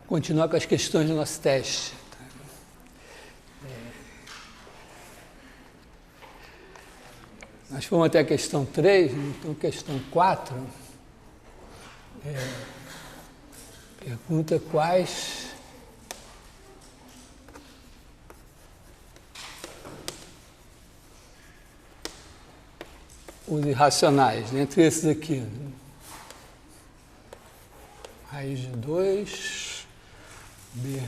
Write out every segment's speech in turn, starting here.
Continuar com as questões do nosso teste. Nós fomos até a questão 3, então questão 4. Pergunta quais os irracionais, né? Entre esses aqui. Raiz de 2, B.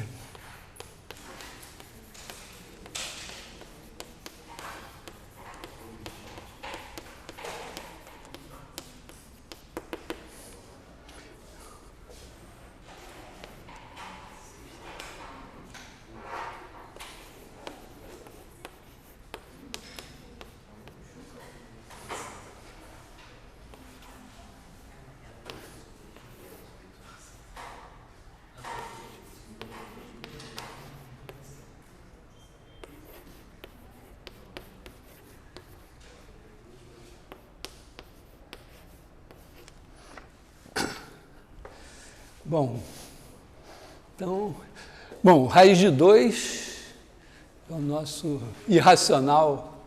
Bom, raiz de 2 é o nosso irracional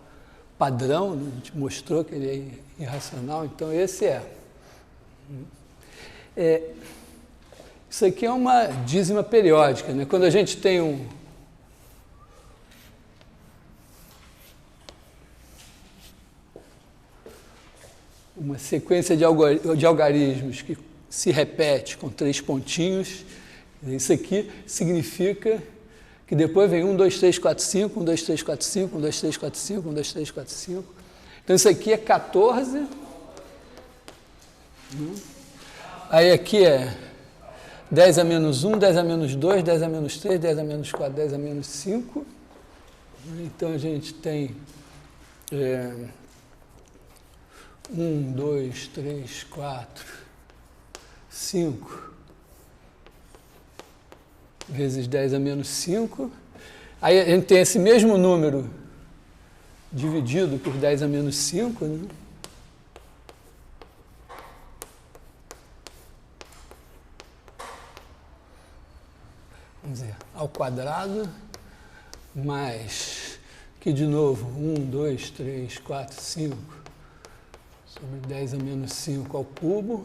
padrão, né? A gente mostrou que ele é irracional, então esse isso aqui é uma dízima periódica, né? Quando a gente tem uma sequência de algarismos que se repete com 3 pontinhos, isso aqui significa que depois vem 1, 2, 3, 4, 5, 1, 2, 3, 4, 5, 1, 2, 3, 4, 5, 1, 2, 3, 4, 5. Então isso aqui é 14. Aí aqui é 10 a menos 1, 10 a menos 2, 10 a menos 3, 10 a menos 4, 10 a menos 5. Então a gente tem 1, 2, 3, 4, 5 vezes 10 a menos 5. Aí a gente tem esse mesmo número dividido por 10 a menos 5, né? Vamos dizer, ao quadrado, mais, aqui de novo, 1, 2, 3, 4, 5, sobre 10 a menos 5 ao cubo,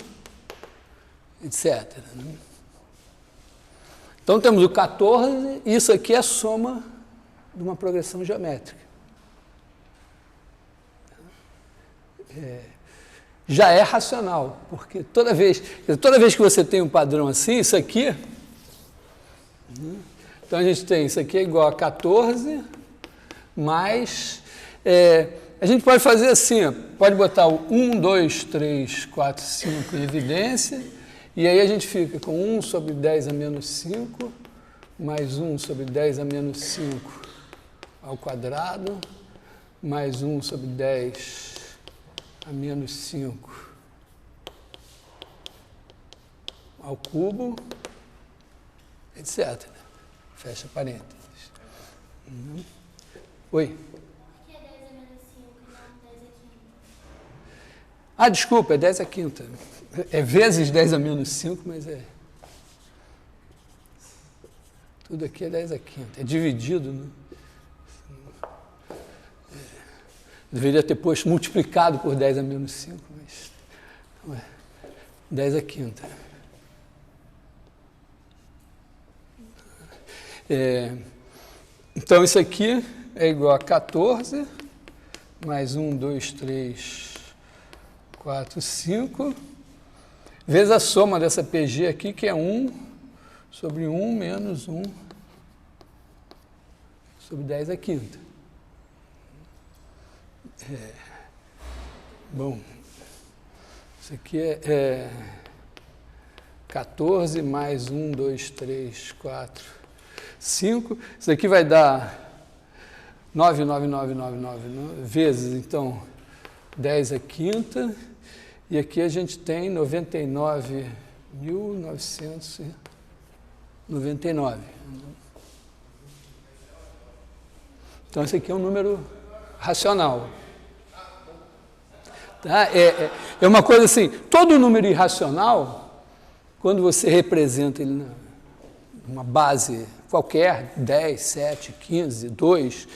etc. Né? Então temos o 14, e isso aqui é a soma de uma progressão geométrica. Já é racional, porque toda vez que você tem um padrão assim, isso aqui, então a gente tem isso aqui é igual a 14, mais, a gente pode fazer assim, ó, pode botar o 1, 2, 3, 4, 5 em evidência, e aí a gente fica com 1 sobre 10 a menos 5, mais 1 sobre 10 a menos 5 ao quadrado, mais 1 sobre 10 a menos 5 ao cubo, etc. Fecha parênteses. Oi? Por que é 10 a menos 5 e não 10 a quinta? Ah, desculpa, é 10 a quinta. É vezes 10 a menos 5, mas tudo aqui é 10 a quinta. É dividido, né? Deveria ter posto multiplicado por 10 a menos 5, mas não é. 10 a quinta. Então, isso aqui é igual a 14, mais 1, 2, 3, 4, 5, vezes a soma dessa PG aqui, que é 1 sobre 1 menos 1 sobre 10 a quinta. Bom, isso aqui é 14 mais 1, 2, 3, 4, 5. Isso aqui vai dar 9,99999 vezes, então, 10 a quinta. E aqui a gente tem 99.999. Então, esse aqui é um número racional. Tá? É uma coisa assim, todo número irracional, quando você representa ele numa base qualquer, 10, 7, 15, 2,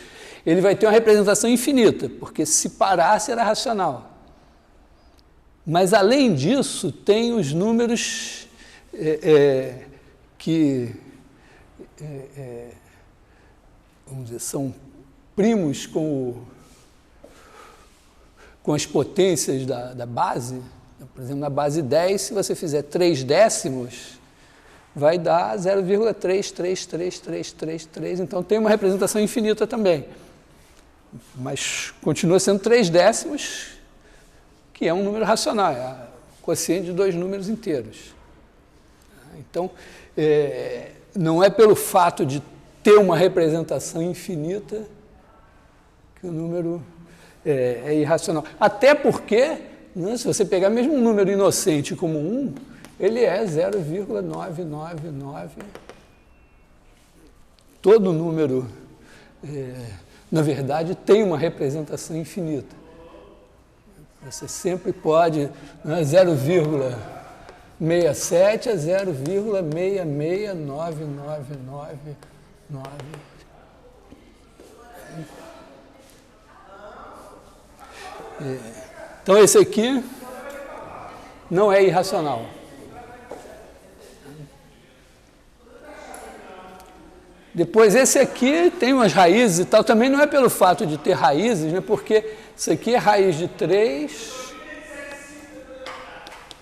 ele vai ter uma representação infinita, porque se parasse era racional. Mas, além disso, tem os números que, vamos dizer, são primos com as potências da base. Por exemplo, na base 10, se você fizer 3 décimos, vai dar 0,3333333. Então, tem uma representação infinita também. Mas continua sendo 3 décimos, que é um número racional, é a quociente de 2 números inteiros. Então, não é pelo fato de ter uma representação infinita que o número é irracional. Até porque, né, se você pegar mesmo um número inocente como 1, ele é 0,999. Todo número, na verdade, tem uma representação infinita. Você sempre pode, né, 0,67 a 0,669999. Então, esse aqui não é irracional. Depois, esse aqui tem umas raízes e tal, também não é pelo fato de ter raízes, né, porque isso aqui é raiz de 3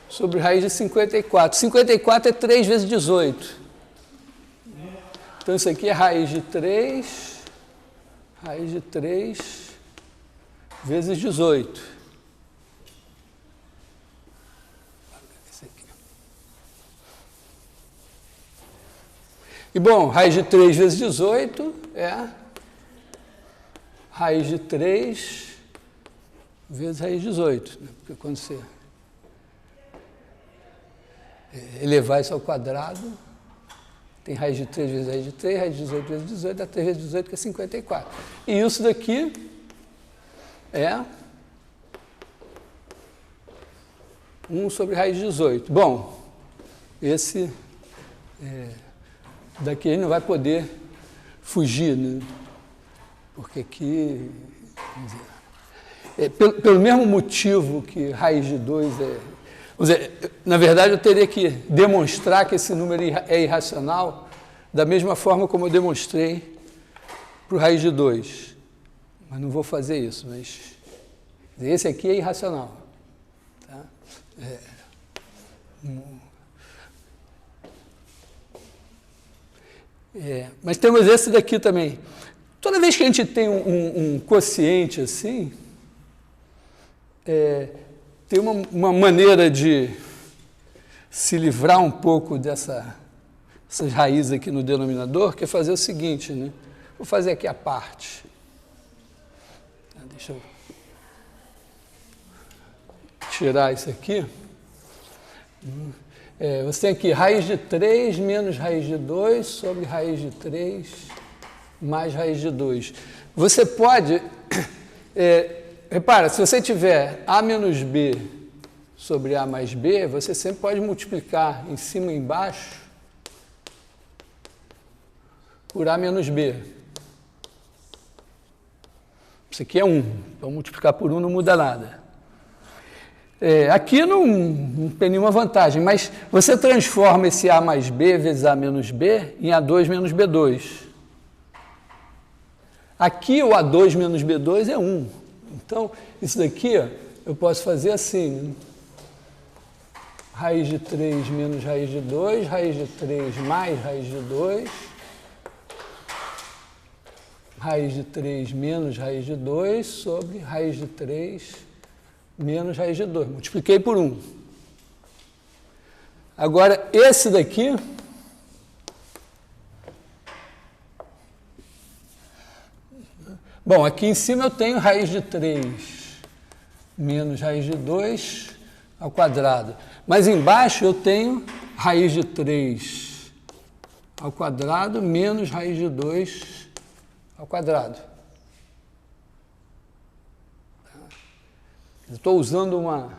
sobre raiz de 54. 54 é 3 vezes 18. Então, isso aqui é raiz de 3 vezes 18. Esse aqui. E, bom, raiz de 3 vezes 18 é raiz de 3 vezes raiz de 18. Né? Porque quando você elevar isso ao quadrado, tem raiz de 3 vezes raiz de 3, raiz de 18 vezes 18, dá 3 vezes 18, que é 54. E isso daqui é 1 sobre raiz de 18. Bom, esse daqui a gente não vai poder fugir, né? Porque aqui, vamos dizer, pelo mesmo motivo que raiz de 2 vamos dizer, na verdade, eu teria que demonstrar que esse número é irracional da mesma forma como eu demonstrei para o raiz de 2. Mas não vou fazer isso, mas esse aqui é irracional. Tá? Mas temos esse daqui também. Toda vez que a gente tem um quociente assim, tem uma maneira de se livrar um pouco dessas raízes aqui no denominador, que é fazer o seguinte, né? Vou fazer aqui a parte. Deixa eu tirar isso aqui. Você tem aqui raiz de 3 menos raiz de 2 sobre raiz de 3 mais raiz de 2. Você pode... repara, se você tiver A menos B sobre A mais B, você sempre pode multiplicar em cima e embaixo por A menos B. Isso aqui é 1. Então, multiplicar por 1 não muda nada. Aqui não tem nenhuma vantagem, mas você transforma esse A mais B vezes A menos B em A2 menos B2. Aqui o A2 menos B2 é 1. Então, isso daqui, ó, eu posso fazer assim, né? Raiz de 3 menos raiz de 2, raiz de 3 mais raiz de 2, raiz de 3 menos raiz de 2 sobre raiz de 3 menos raiz de 2. Multipliquei por 1. Agora, esse daqui... Bom, aqui em cima eu tenho raiz de 3 menos raiz de 2 ao quadrado. Mas embaixo eu tenho raiz de 3 ao quadrado menos raiz de 2 ao quadrado. Estou usando uma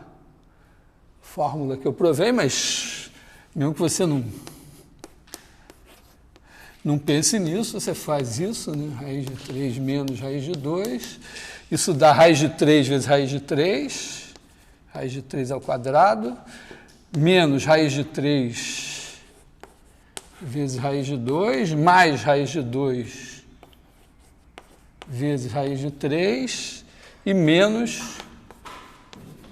fórmula que eu provei, mas mesmo que você não pense nisso, você faz isso, né? Raiz de 3 menos raiz de 2, isso dá raiz de 3 vezes raiz de 3, raiz de 3 ao quadrado, menos raiz de 3 vezes raiz de 2, mais raiz de 2 vezes raiz de 3 e menos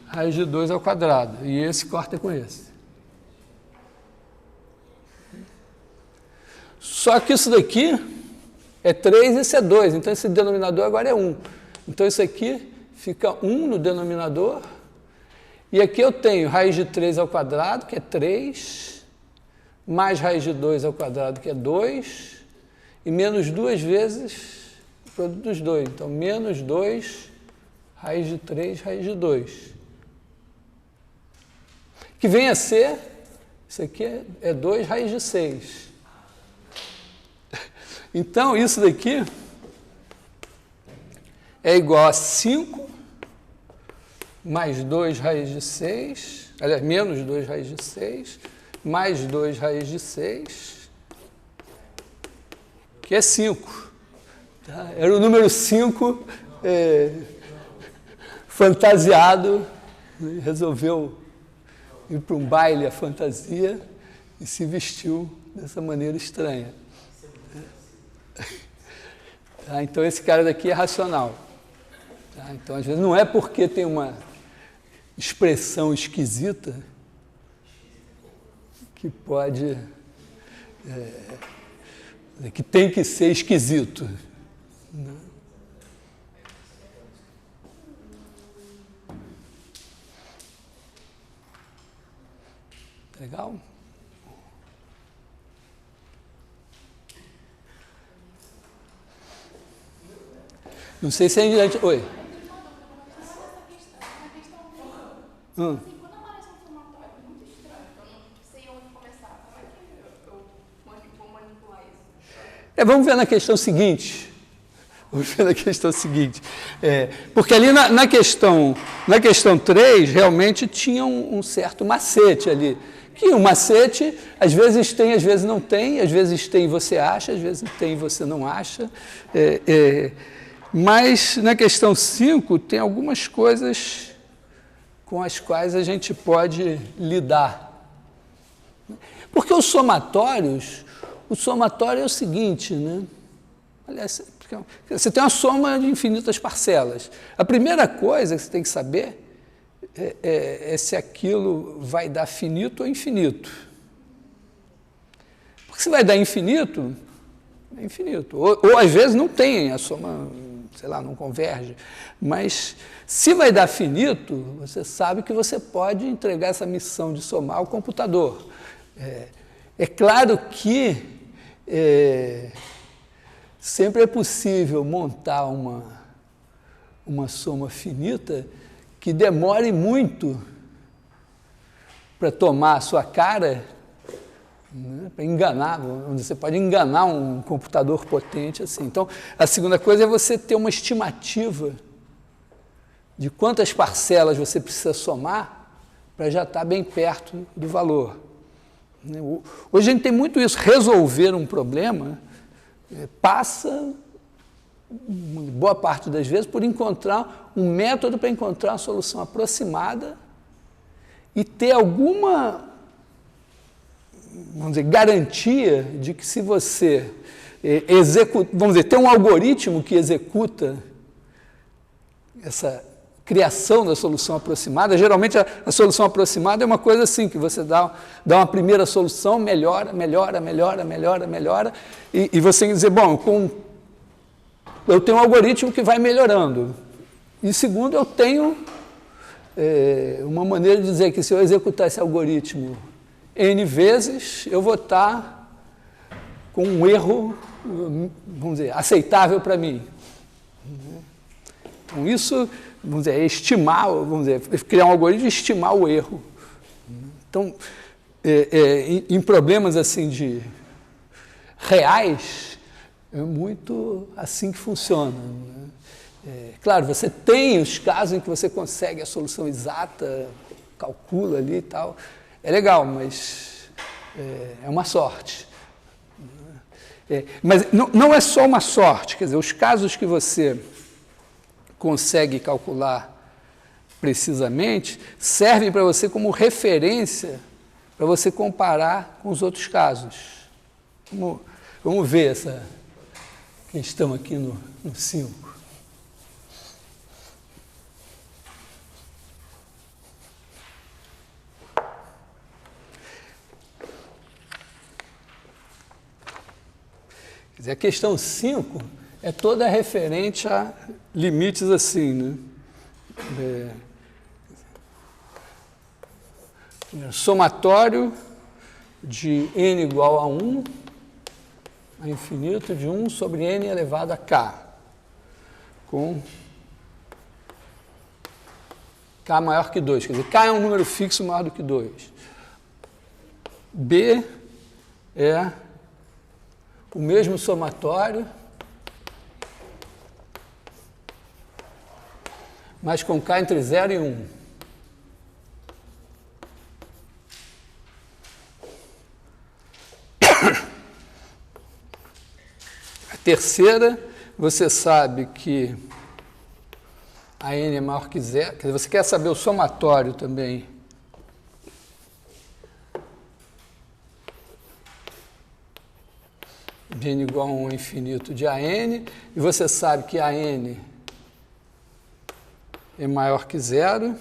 raiz de 2 ao quadrado. E esse corta com esse. Só que isso daqui é 3 e esse é 2. Então, esse denominador agora é 1. Então, isso aqui fica 1 no denominador. E aqui eu tenho raiz de 3 ao quadrado, que é 3, mais raiz de 2 ao quadrado, que é 2, e menos 2 vezes o produto dos dois. Então, menos 2, raiz de 3, raiz de 2. Que vem a ser, isso aqui é 2 raiz de 6. Então, isso daqui é igual a 5 mais 2 raiz de 6, aliás, menos 2 raiz de 6, mais 2 raiz de 6, que é 5. Tá? Era o número 5 fantasiado, né? Resolveu ir para um baile à fantasia e se vestiu dessa maneira estranha. Tá? Então, esse cara daqui é racional. Tá? Então, às vezes, não é porque tem uma expressão esquisita que pode... que tem que ser esquisito. Né? Legal? Não sei se é gente... Oi? Quando aparece um somatório muito estranho, eu não sei onde começar, como é que eu vou manipular isso? Vamos ver na questão seguinte. Porque ali na questão 3, realmente tinha um certo macete ali. Que o macete, às vezes tem, às vezes não tem, às vezes tem e você acha, às vezes tem e você não acha. Mas na questão 5 tem algumas coisas com as quais a gente pode lidar. Porque o somatório é o seguinte, né? Aliás, você tem uma soma de infinitas parcelas. A primeira coisa que você tem que saber é se aquilo vai dar finito ou infinito. Porque se vai dar infinito, é infinito. Ou às vezes não tem, a soma, sei lá, não converge. Mas se vai dar finito, você sabe que você pode entregar essa missão de somar ao computador. É claro que sempre é possível montar uma soma finita que demore muito para tomar a sua cara, né, para enganar. Você pode enganar um computador potente assim. Então, a segunda coisa é você ter uma estimativa de quantas parcelas você precisa somar para já estar bem perto do valor. Hoje a gente tem muito isso. Resolver um problema passa, boa parte das vezes, por encontrar um método para encontrar uma solução aproximada e ter alguma, vamos dizer, garantia de que se você vamos dizer, tem um algoritmo que executa essa criação da solução aproximada. Geralmente a solução aproximada é uma coisa assim, que você dá uma primeira solução, melhora, e você tem que dizer, bom, eu tenho um algoritmo que vai melhorando. E segundo, eu tenho uma maneira de dizer que se eu executar esse algoritmo N vezes, eu vou estar com um erro, vamos dizer, aceitável para mim. Então, isso, vamos dizer, é estimar, vamos dizer, criar um algoritmo e estimar o erro. Então, em problemas assim de reais, é muito assim que funciona. Né? Claro, você tem os casos em que você consegue a solução exata, calcula ali e tal, é legal, mas é uma sorte. Mas não é só uma sorte, quer dizer, os casos que você consegue calcular precisamente servem para você como referência para você comparar com os outros casos. Vamos ver essa questão aqui no 5. Quer dizer, a questão 5 é toda referente a limites assim, né? Somatório de n igual a 1 a infinito de 1 sobre n elevado a k, com k maior que 2. Quer dizer, k é um número fixo maior do que 2. B é o mesmo somatório, mas com k entre 0 e 1. A terceira, você sabe que a n é maior que 0, quer dizer, você quer saber o somatório também. De n igual a 1 ao infinito de AN, e você sabe que AN é maior que 0,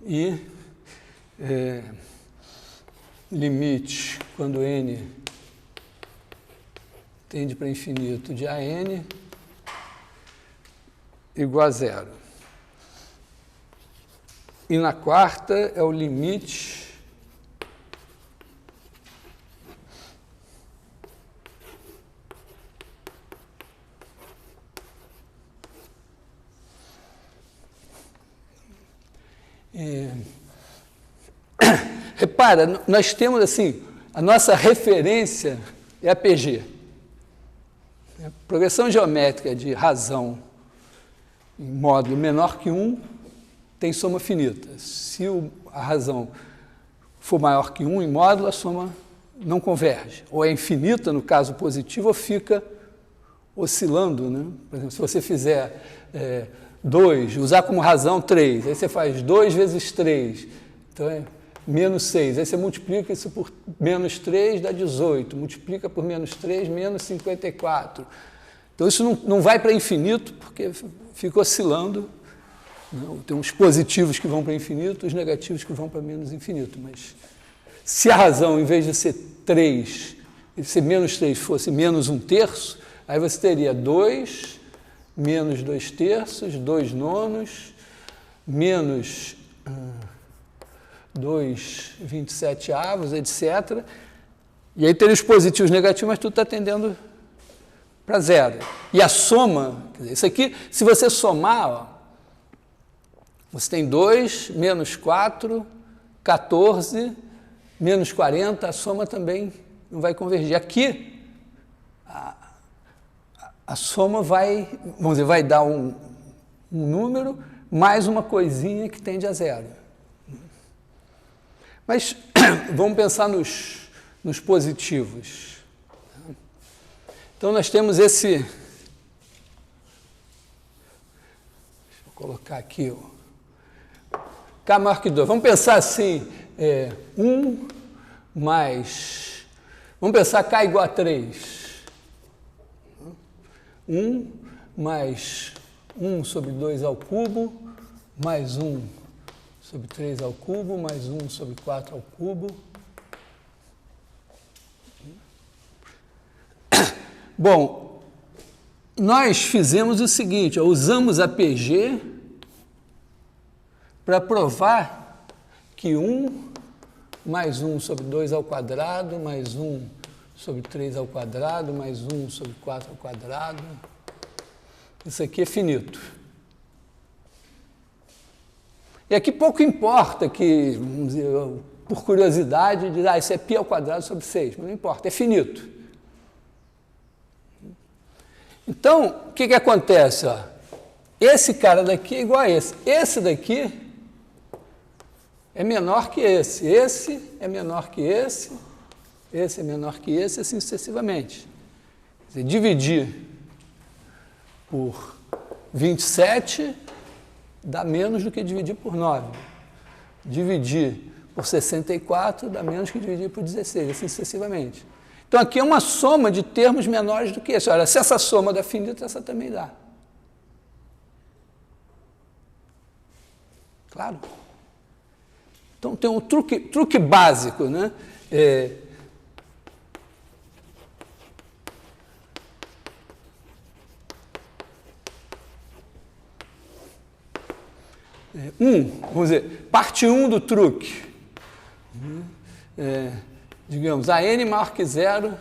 e limite quando n tende para infinito de AN igual a 0. E na quarta é o limite repara, nós temos assim, a nossa referência é a PG. A progressão geométrica de razão em módulo menor que 1 tem soma finita. Se a razão for maior que 1 em módulo, a soma não converge. Ou é infinita, no caso positivo, ou fica oscilando, né? Por exemplo, se você fizer 2, usar como razão 3, aí você faz 2 vezes 3, então é menos 6, aí você multiplica isso por menos 3, dá 18, multiplica por menos 3, menos 54. Então isso não vai para infinito, porque fica oscilando, né? Tem uns positivos que vão para infinito, os negativos que vão para menos infinito, mas se a razão, em vez de ser 3, se menos 3 fosse menos 1/3, aí você teria 2 menos 2/3, 2 nonos, menos 2 27avos, etc. E aí teria os positivos e negativos, mas tudo está tendendo para 0. E a soma, quer dizer, isso aqui, se você somar, ó, você tem 2 menos 4, 14, menos 40, a soma também não vai convergir. Aqui, a soma vai, vamos dizer, vai dar um número mais uma coisinha que tende a 0. Mas vamos pensar nos positivos. Então nós temos esse... Deixa eu colocar aqui, ó, k maior que 2. Vamos pensar assim, 1 mais... Vamos pensar k igual a 3. 1 mais 1 sobre 2 ao cubo, mais 1 sobre 3 ao cubo, mais 1 sobre 4 ao cubo. Bom, nós fizemos o seguinte, ó, usamos a PG para provar que 1 mais 1 sobre 2 ao quadrado, mais 1 sobre 3 ao quadrado, mais 1 sobre 4 ao quadrado, isso aqui é finito. E aqui pouco importa que, vamos dizer, por curiosidade, diz, isso é π² sobre 6, mas não importa, é finito. Então, o que acontece? Ó? Esse cara daqui é igual a esse. Esse daqui é menor que esse é menor que esse é menor que esse, assim sucessivamente. Quer dizer, dividir por 27 dá menos do que dividir por 9. Dividir por 64 dá menos que dividir por 16, assim sucessivamente. Então aqui é uma soma de termos menores do que esse. Olha, se essa soma dá finita, essa também dá. Claro. Então tem um truque básico, né? Vamos dizer, parte 1 do truque. Digamos, a n maior que 0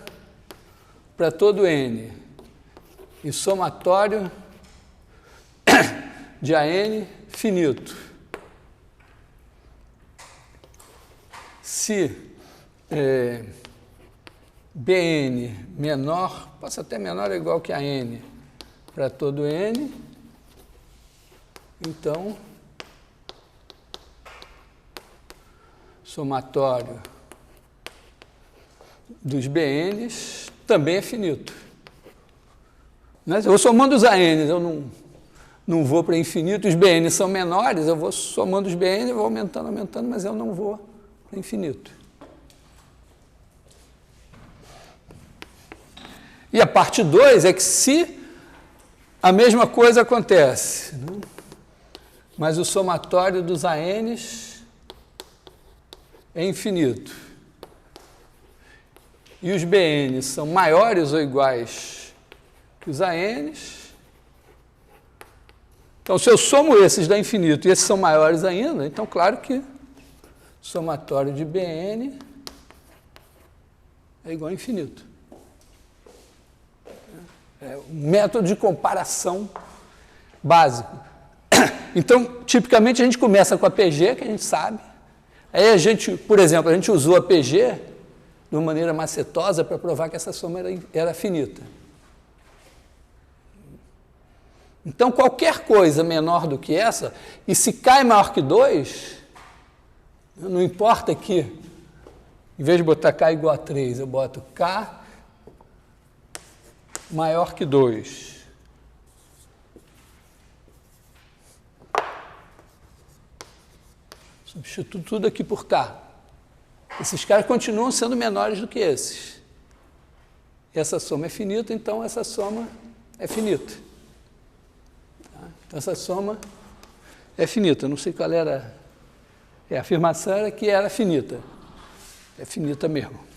para todo n. E somatório de AN finito. Se Bn menor, posso até menor ou igual que a n para todo n, então somatório dos Bns também é finito. Eu vou somando os ANs, eu não vou para infinito, os Bns são menores, eu vou somando os Bns, eu vou aumentando, mas eu não vou para infinito. E a parte 2 é que se a mesma coisa acontece, né? Mas o somatório dos ANs é infinito. E os Bns são maiores ou iguais que os ANs. Então, se eu somo esses dá infinito e esses são maiores ainda, então, claro que somatório de Bn é igual a infinito. É um método de comparação básico. Então, tipicamente, a gente começa com a PG, que a gente sabe. Aí a gente, por exemplo, a gente usou a PG de uma maneira macetosa para provar que essa soma era finita. Então, qualquer coisa menor do que essa, e se K é maior que 2, não importa que, em vez de botar K igual a 3, eu boto K maior que 2. Substituo tudo aqui por K. Esses caras continuam sendo menores do que esses. Essa soma é finita, então essa soma é finita. Então essa soma é finita. Eu não sei qual era. A afirmação era que era finita. É finita mesmo.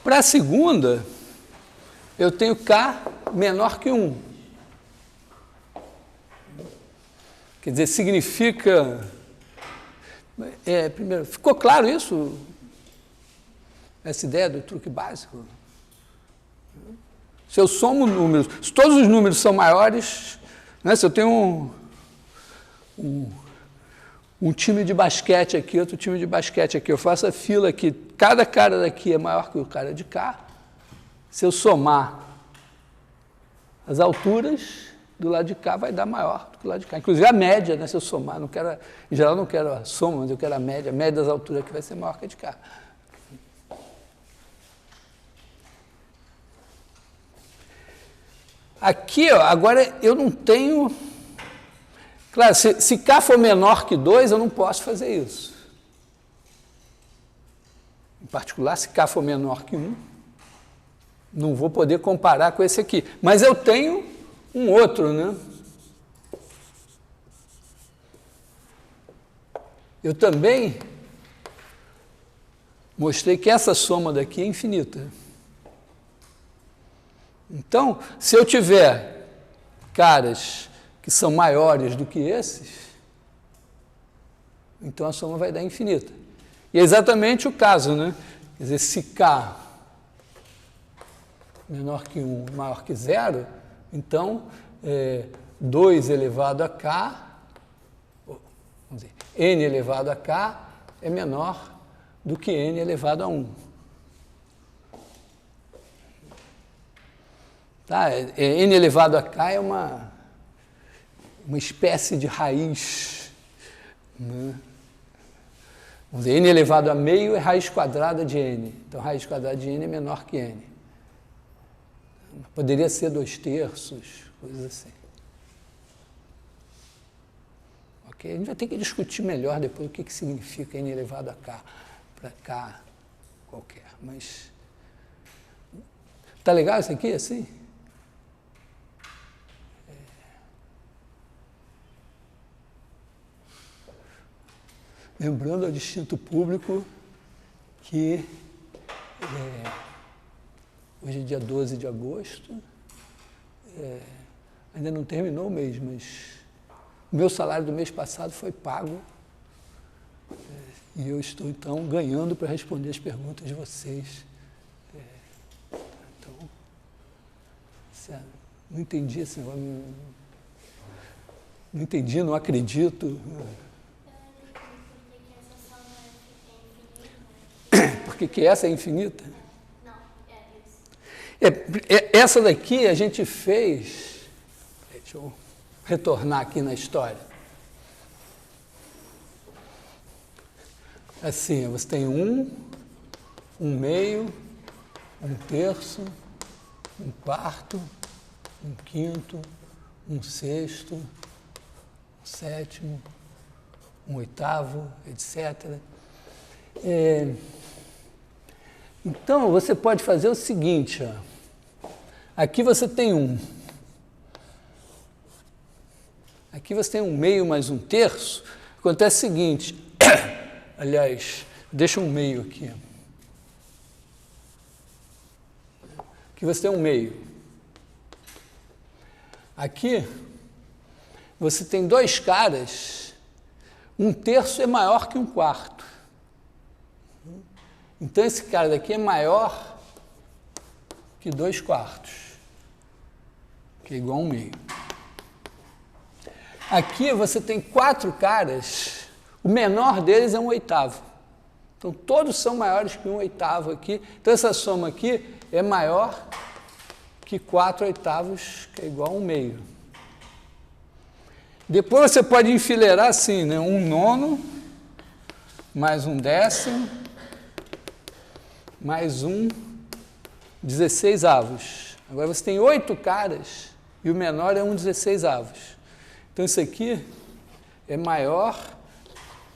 Para a segunda, eu tenho K menor que 1. Quer dizer, significa... primeiro, ficou claro isso? Essa ideia do truque básico? Se eu somo números, se todos os números são maiores, né, se eu tenho um time de basquete aqui, outro time de basquete aqui, eu faço a fila aqui, cada cara daqui é maior que o cara de cá. Se eu somar as alturas do lado de cá, vai dar maior do que o lado de cá. Inclusive a média, né, se eu somar, não quero, em geral não quero a soma, mas eu quero a média das alturas que vai ser maior que a de cá. Aqui, ó, agora eu não tenho... Claro, se K for menor que 2, eu não posso fazer isso. Em particular, se K for menor que 1, não vou poder comparar com esse aqui. Mas eu tenho um outro, né? Eu também mostrei que essa soma daqui é infinita. Então, se eu tiver caras que são maiores do que esses, então a soma vai dar infinita. E é exatamente o caso, né? Quer dizer, se K menor que 1, maior que 0, então 2 elevado a K, vamos dizer, n elevado a k é menor do que n elevado a 1. Tá? N elevado a k é uma espécie de raiz, né? Vamos dizer, n elevado a meio é raiz quadrada de n. Então, raiz quadrada de n é menor que n. Poderia ser 2/3, coisas assim. Ok? A gente vai ter que discutir melhor depois o que significa n elevado a k, para k qualquer. Mas, tá legal isso aqui, assim? Lembrando ao distinto público que hoje é dia 12 de agosto, ainda não terminou o mês, mas o meu salário do mês passado foi pago e eu estou, então, ganhando para responder as perguntas de vocês. Então, não entendi esse negócio, não entendi, não acredito. Por que essa é infinita? Não, é isso. Essa daqui a gente fez... Deixa eu retornar aqui na história. Assim, você tem 1, 1/2, 1/3, 1/4, 1/5, 1/6, 1/7, 1/8, etc. Então, você pode fazer o seguinte, ó. Aqui você tem 1. Aqui você tem 1/2 mais 1/3. Acontece o seguinte, aliás, deixa 1/2 aqui. Aqui você tem 1/2. Aqui você tem 2 caras, 1/3 é maior que 1/4. Então, esse cara daqui é maior que 2/4, que é igual a 1/2. Aqui você tem 4 caras, o menor deles é 1/8. Então, todos são maiores que 1/8 aqui. Então, essa soma aqui é maior que 4/8, que é igual a 1/2. Depois você pode enfileirar assim, né? 1/9 mais 1/10 mais 1/16. Agora você tem 8 caras e o menor é 1/16. Então isso aqui é maior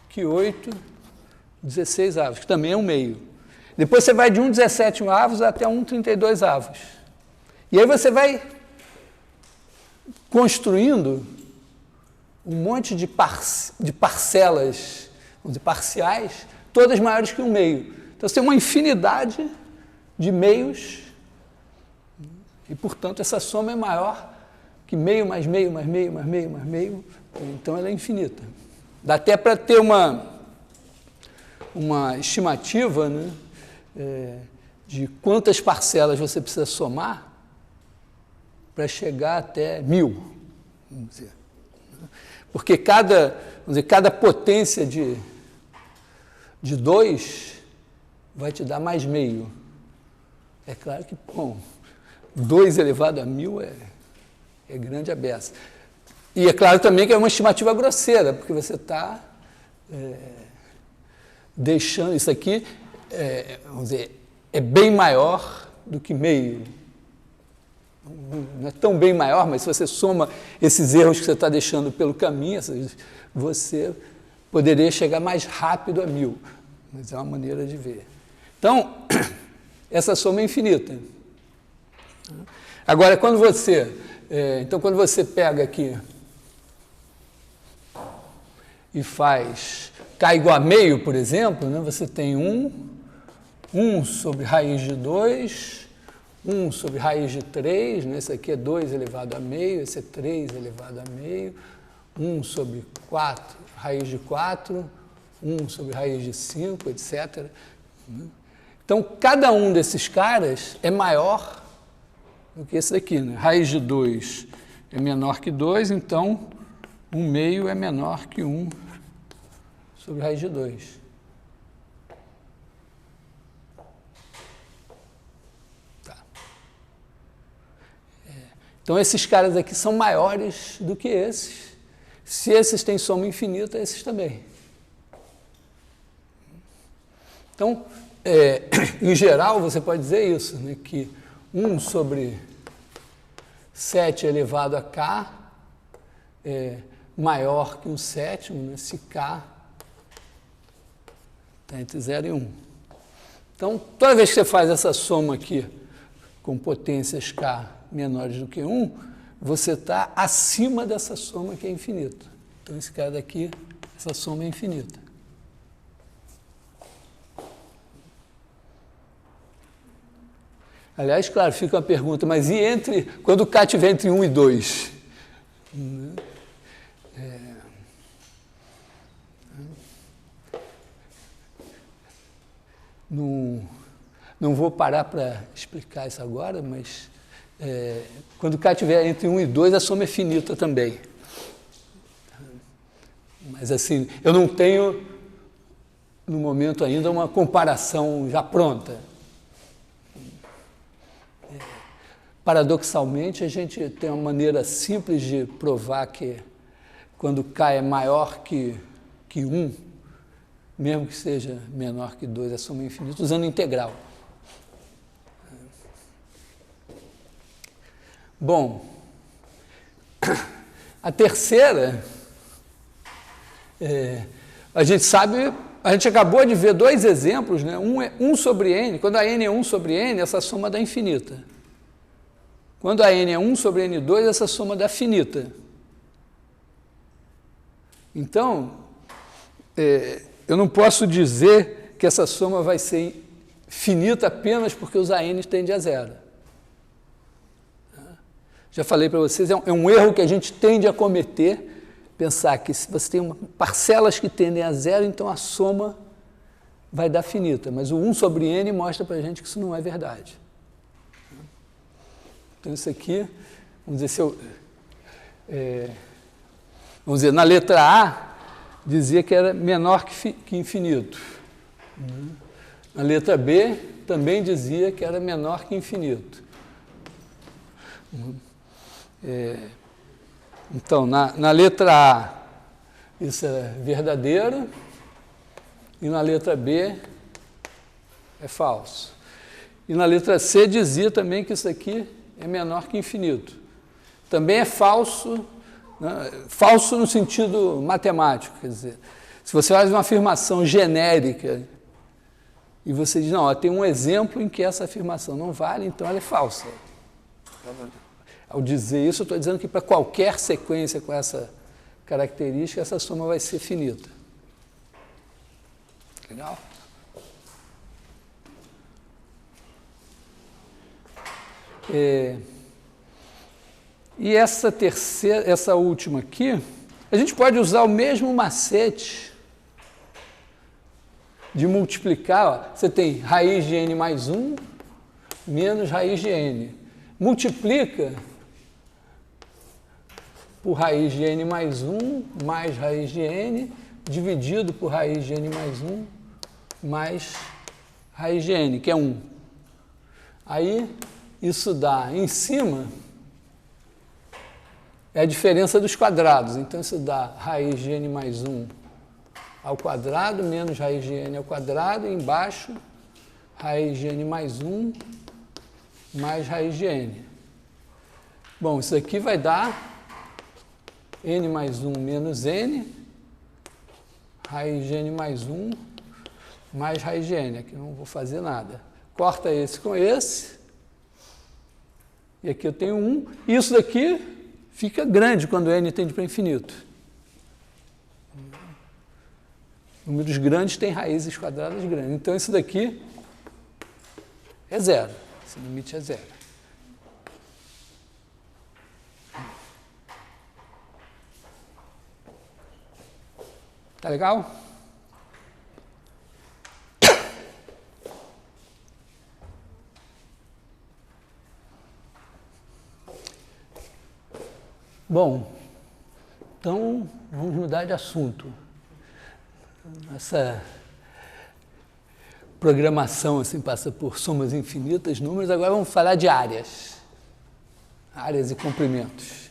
que 8/16, que também é 1/2. Depois você vai de 1/17 até 1/32. E aí você vai construindo um monte de parcelas, vamos dizer, parciais, todas maiores que 1/2. Então, você tem uma infinidade de meios e, portanto, essa soma é maior que meio mais meio mais meio mais meio mais meio. Então, ela é infinita. Dá até para ter uma estimativa, né, de quantas parcelas você precisa somar para chegar até 1000, vamos dizer. Porque cada potência de 2 vai te dar mais meio. É claro que, bom, 2 elevado a 1000 é grande a beça. E é claro também que é uma estimativa grosseira, porque você está deixando... Isso aqui, vamos dizer, é bem maior do que meio. Não é tão bem maior, mas se você soma esses erros que você está deixando pelo caminho, você poderia chegar mais rápido a 1000. Mas é uma maneira de ver. Então, essa soma é infinita. Agora, quando você pega aqui e faz k igual a meio, por exemplo, né, você tem 1 sobre raiz de 2, 1 sobre raiz de 3, né, esse aqui é 2 elevado a meio, esse é 3 elevado a meio, 1 sobre 4, raiz de 4, 1 sobre raiz de 5, etc. Então, cada um desses caras é maior do que esse daqui, né? Raiz de 2 é menor que 2, então 1/2 é menor que 1 sobre raiz de 2. Tá. Então, esses caras aqui são maiores do que esses. Se esses têm soma infinita, esses também. Então, em geral, você pode dizer isso, né, que 1 sobre 7 elevado a k é maior que 1/7, né, se k está entre 0 e 1. Então, toda vez que você faz essa soma aqui com potências k menores do que 1, você está acima dessa soma que é infinita. Então, esse cara daqui, essa soma é infinita. Aliás, claro, fica uma pergunta, mas e entre, quando o k estiver entre 1 e 2? Não vou parar para explicar isso agora, mas quando o k estiver entre 1 e 2, a soma é finita também. Mas assim, eu não tenho, no momento ainda, uma comparação já pronta. Paradoxalmente, a gente tem uma maneira simples de provar que quando k é maior que 1, mesmo que seja menor que 2, a soma é infinita, usando integral. Bom, a terceira, a gente sabe, a gente acabou de ver 2 exemplos, né? Um é 1 sobre n, quando a n é 1 sobre n, essa soma dá infinita. Quando a n é 1 sobre n2, essa soma dá finita. Então, eu não posso dizer que essa soma vai ser finita apenas porque os AN tendem a 0. Já falei para vocês, é um erro que a gente tende a cometer, pensar que se você tem parcelas que tendem a 0, então a soma vai dar finita. Mas o 1 sobre n mostra para a gente que isso não é verdade. Então, isso aqui, vamos dizer, na letra A, dizia que era menor que infinito. Na letra B, também dizia que era menor que infinito. Então, na letra A, isso é verdadeiro, e na letra B, é falso. E na letra C, dizia também que isso aqui é menor que infinito. Também é falso, né? Falso no sentido matemático, quer dizer, se você faz uma afirmação genérica e você diz, não, tem um exemplo em que essa afirmação não vale, então ela é falsa. Ao dizer isso, eu estou dizendo que para qualquer sequência com essa característica, essa soma vai ser finita. Legal? E essa última aqui, a gente pode usar o mesmo macete de multiplicar. Ó, você tem raiz de n mais 1 menos raiz de n. Multiplica por raiz de n mais 1 mais raiz de n, dividido por raiz de n mais 1 mais raiz de n, que é 1. Aí, isso dá, em cima, é a diferença dos quadrados. Então, isso dá raiz de n mais 1 ao quadrado, menos raiz de n ao quadrado, e embaixo, raiz de n mais 1 mais raiz de n. Bom, isso aqui vai dar n mais 1 menos n, raiz de n mais 1 mais raiz de n. Aqui eu não vou fazer nada. Corta esse com esse. E aqui eu tenho 1. E isso daqui fica grande quando n tende para infinito. Números grandes têm raízes quadradas grandes. Então, isso daqui é 0. Esse limite é 0. Tá legal? Bom, então vamos mudar de assunto. Essa programação assim passa por somas infinitas, números. Agora vamos falar de áreas. Áreas e comprimentos.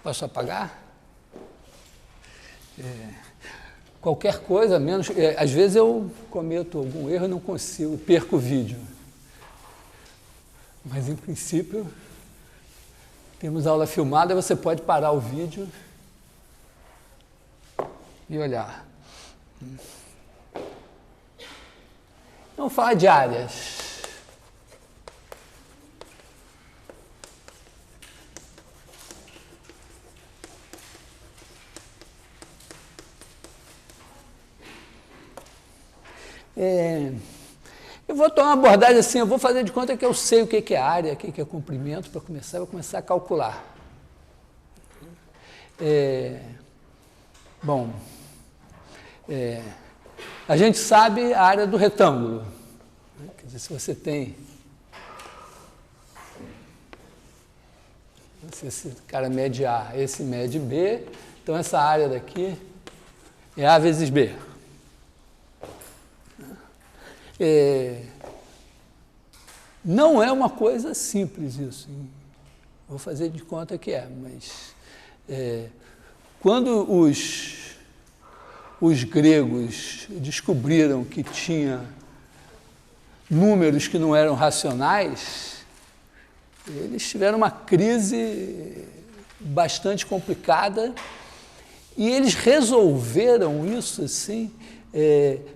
Posso apagar? Qualquer coisa, menos... às vezes eu cometo algum erro e não consigo, perco o vídeo. Mas, em princípio, temos aula filmada, você pode parar o vídeo e olhar. Vamos falar de áreas. Eu vou tomar uma abordagem assim, eu vou fazer de conta que eu sei o que é área, o que é comprimento, para começar, eu vou começar a calcular. A gente sabe a área do retângulo. Quer dizer, se você tem... Se esse cara mede A, esse mede B, então essa área daqui é A vezes B. Não é uma coisa simples isso, hein? Vou fazer de conta que mas quando os gregos descobriram que tinha números que não eram racionais, eles tiveram uma crise bastante complicada e eles resolveram isso assim,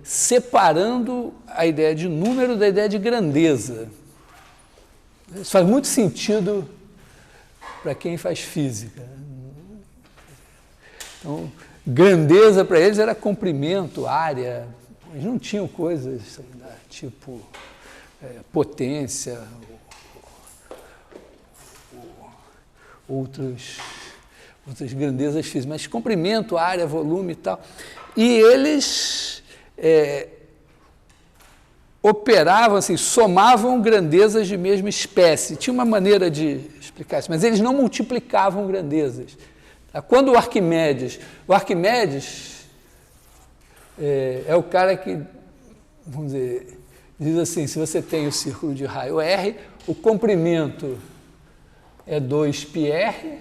separando a ideia de número da ideia de grandeza. Isso faz muito sentido para quem faz física. Então, grandeza para eles era comprimento, área. Eles não tinham coisas tipo potência, outras grandezas físicas, mas comprimento, área, volume e tal. E eles operavam assim, somavam grandezas de mesma espécie. Tinha uma maneira de explicar isso, mas eles não multiplicavam grandezas. Quando o Arquimedes é o cara que, vamos dizer, diz assim, se você tem o círculo de raio R, o comprimento é 2πr,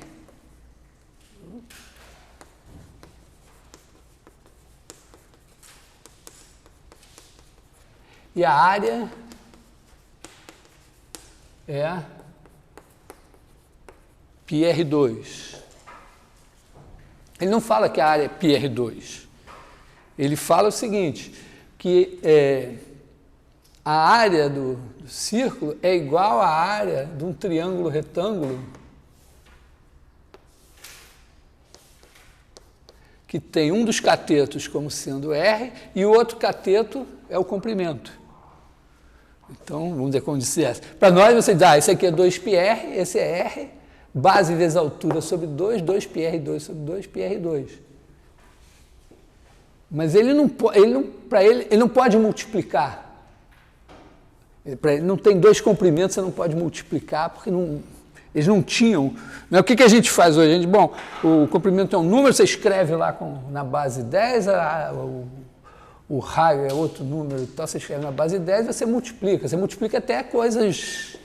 e a área é πr2. Ele não fala que a área é πr2. Ele fala o seguinte, que a área do círculo é igual à área de um triângulo retângulo que tem um dos catetos como sendo R e o outro cateto é o comprimento. Então, vamos dizer como dissesse. Para nós, você diz, esse aqui é 2πr, esse é R, base vezes altura sobre 2, 2πr2 sobre 2πr2. Mas ele não pode multiplicar. Para ele não tem dois comprimentos, você não pode multiplicar, porque eles não tinham. Né? O que a gente faz hoje? O comprimento é um número, você escreve lá na base 10, o raio é outro número, então você escreve na base 10 e você multiplica até coisas,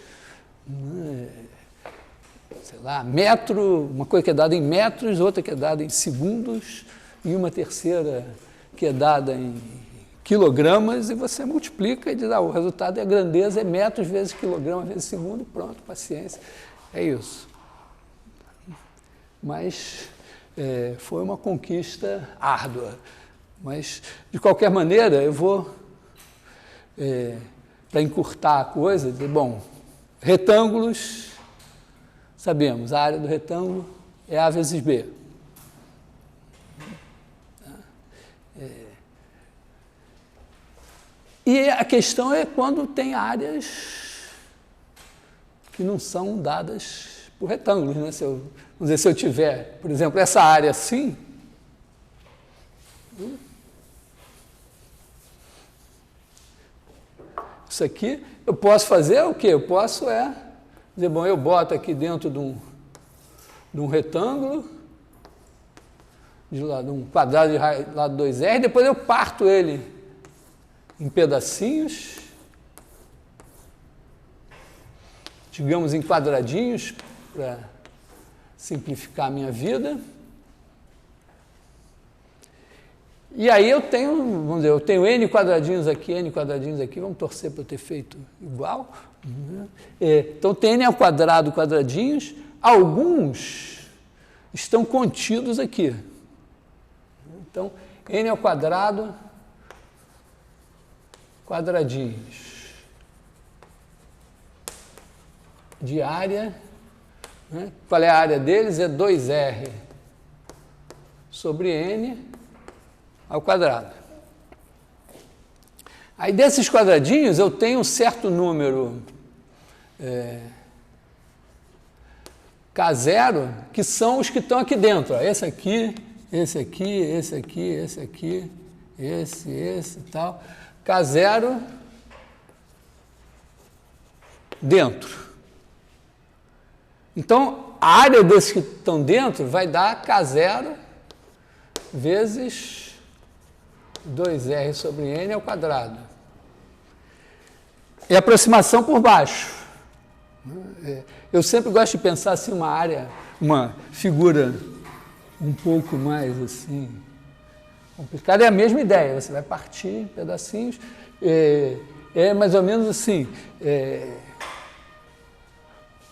sei lá, metro, uma coisa que é dada em metros, outra que é dada em segundos, e uma terceira que é dada em quilogramas, e você multiplica e diz, o resultado é a grandeza, é metros vezes quilograma vezes segundo, pronto, paciência, é isso. Mas foi uma conquista árdua. Mas, de qualquer maneira, eu vou, para encurtar a coisa, dizer, retângulos, sabemos, a área do retângulo é A vezes B. E a questão é quando tem áreas que não são dadas por retângulos. Né? Vamos dizer, se eu tiver, por exemplo, essa área assim, isso aqui, eu posso fazer o quê? Eu posso dizer, bom, eu boto aqui dentro de um retângulo, de um quadrado de lado 2R, depois eu parto ele em pedacinhos, digamos em quadradinhos, para simplificar a minha vida. E aí eu tenho, vamos dizer, eu tenho N quadradinhos aqui, vamos torcer para eu ter feito igual. Então tem N ao quadrado quadradinhos, alguns estão contidos aqui. Então, N ao quadrado quadradinhos de área, né? Qual é a área deles? É 2R sobre N ao quadrado. Aí desses quadradinhos eu tenho um certo número K0, que são os que estão aqui dentro. Ó. Esse aqui e tal. K0 dentro. Então, a área desses que estão dentro vai dar K0 vezes 2R sobre N ao quadrado. E aproximação por baixo. Eu sempre gosto de pensar assim uma área, uma figura um pouco mais assim complicada. É a mesma ideia, você vai partir em pedacinhos. É mais ou menos assim,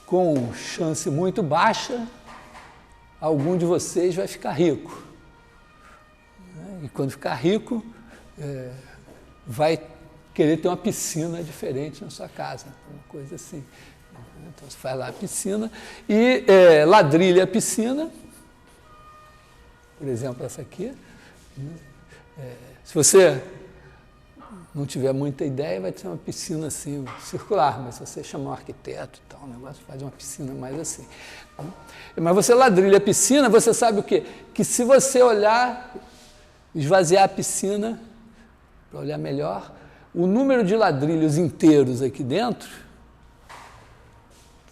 com chance muito baixa, algum de vocês vai ficar rico. E quando ficar rico, vai querer ter uma piscina diferente na sua casa, uma coisa assim. Então você faz lá a piscina e ladrilha a piscina, por exemplo, essa aqui. Se você não tiver muita ideia, vai ter uma piscina assim, circular, mas se você chamar um arquiteto e tal, o negócio faz uma piscina mais assim. Mas você ladrilha a piscina, você sabe o quê? Que se você olhar, esvaziar a piscina, para olhar melhor, o número de ladrilhos inteiros aqui dentro,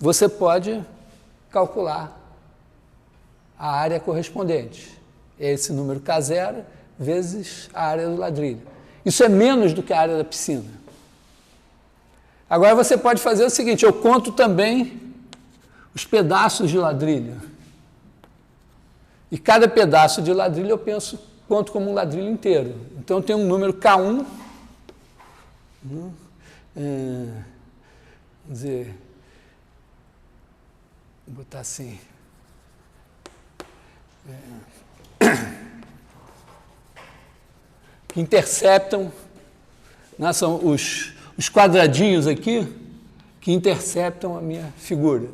você pode calcular a área correspondente. É esse número K0 vezes a área do ladrilho. Isso é menos do que a área da piscina. Agora você pode fazer o seguinte, eu conto também os pedaços de ladrilho. E cada pedaço de ladrilho eu conto como um ladrilho inteiro. Então tem um número K1, vamos dizer, vou botar assim, que interceptam, né, são os quadradinhos aqui que interceptam a minha figura.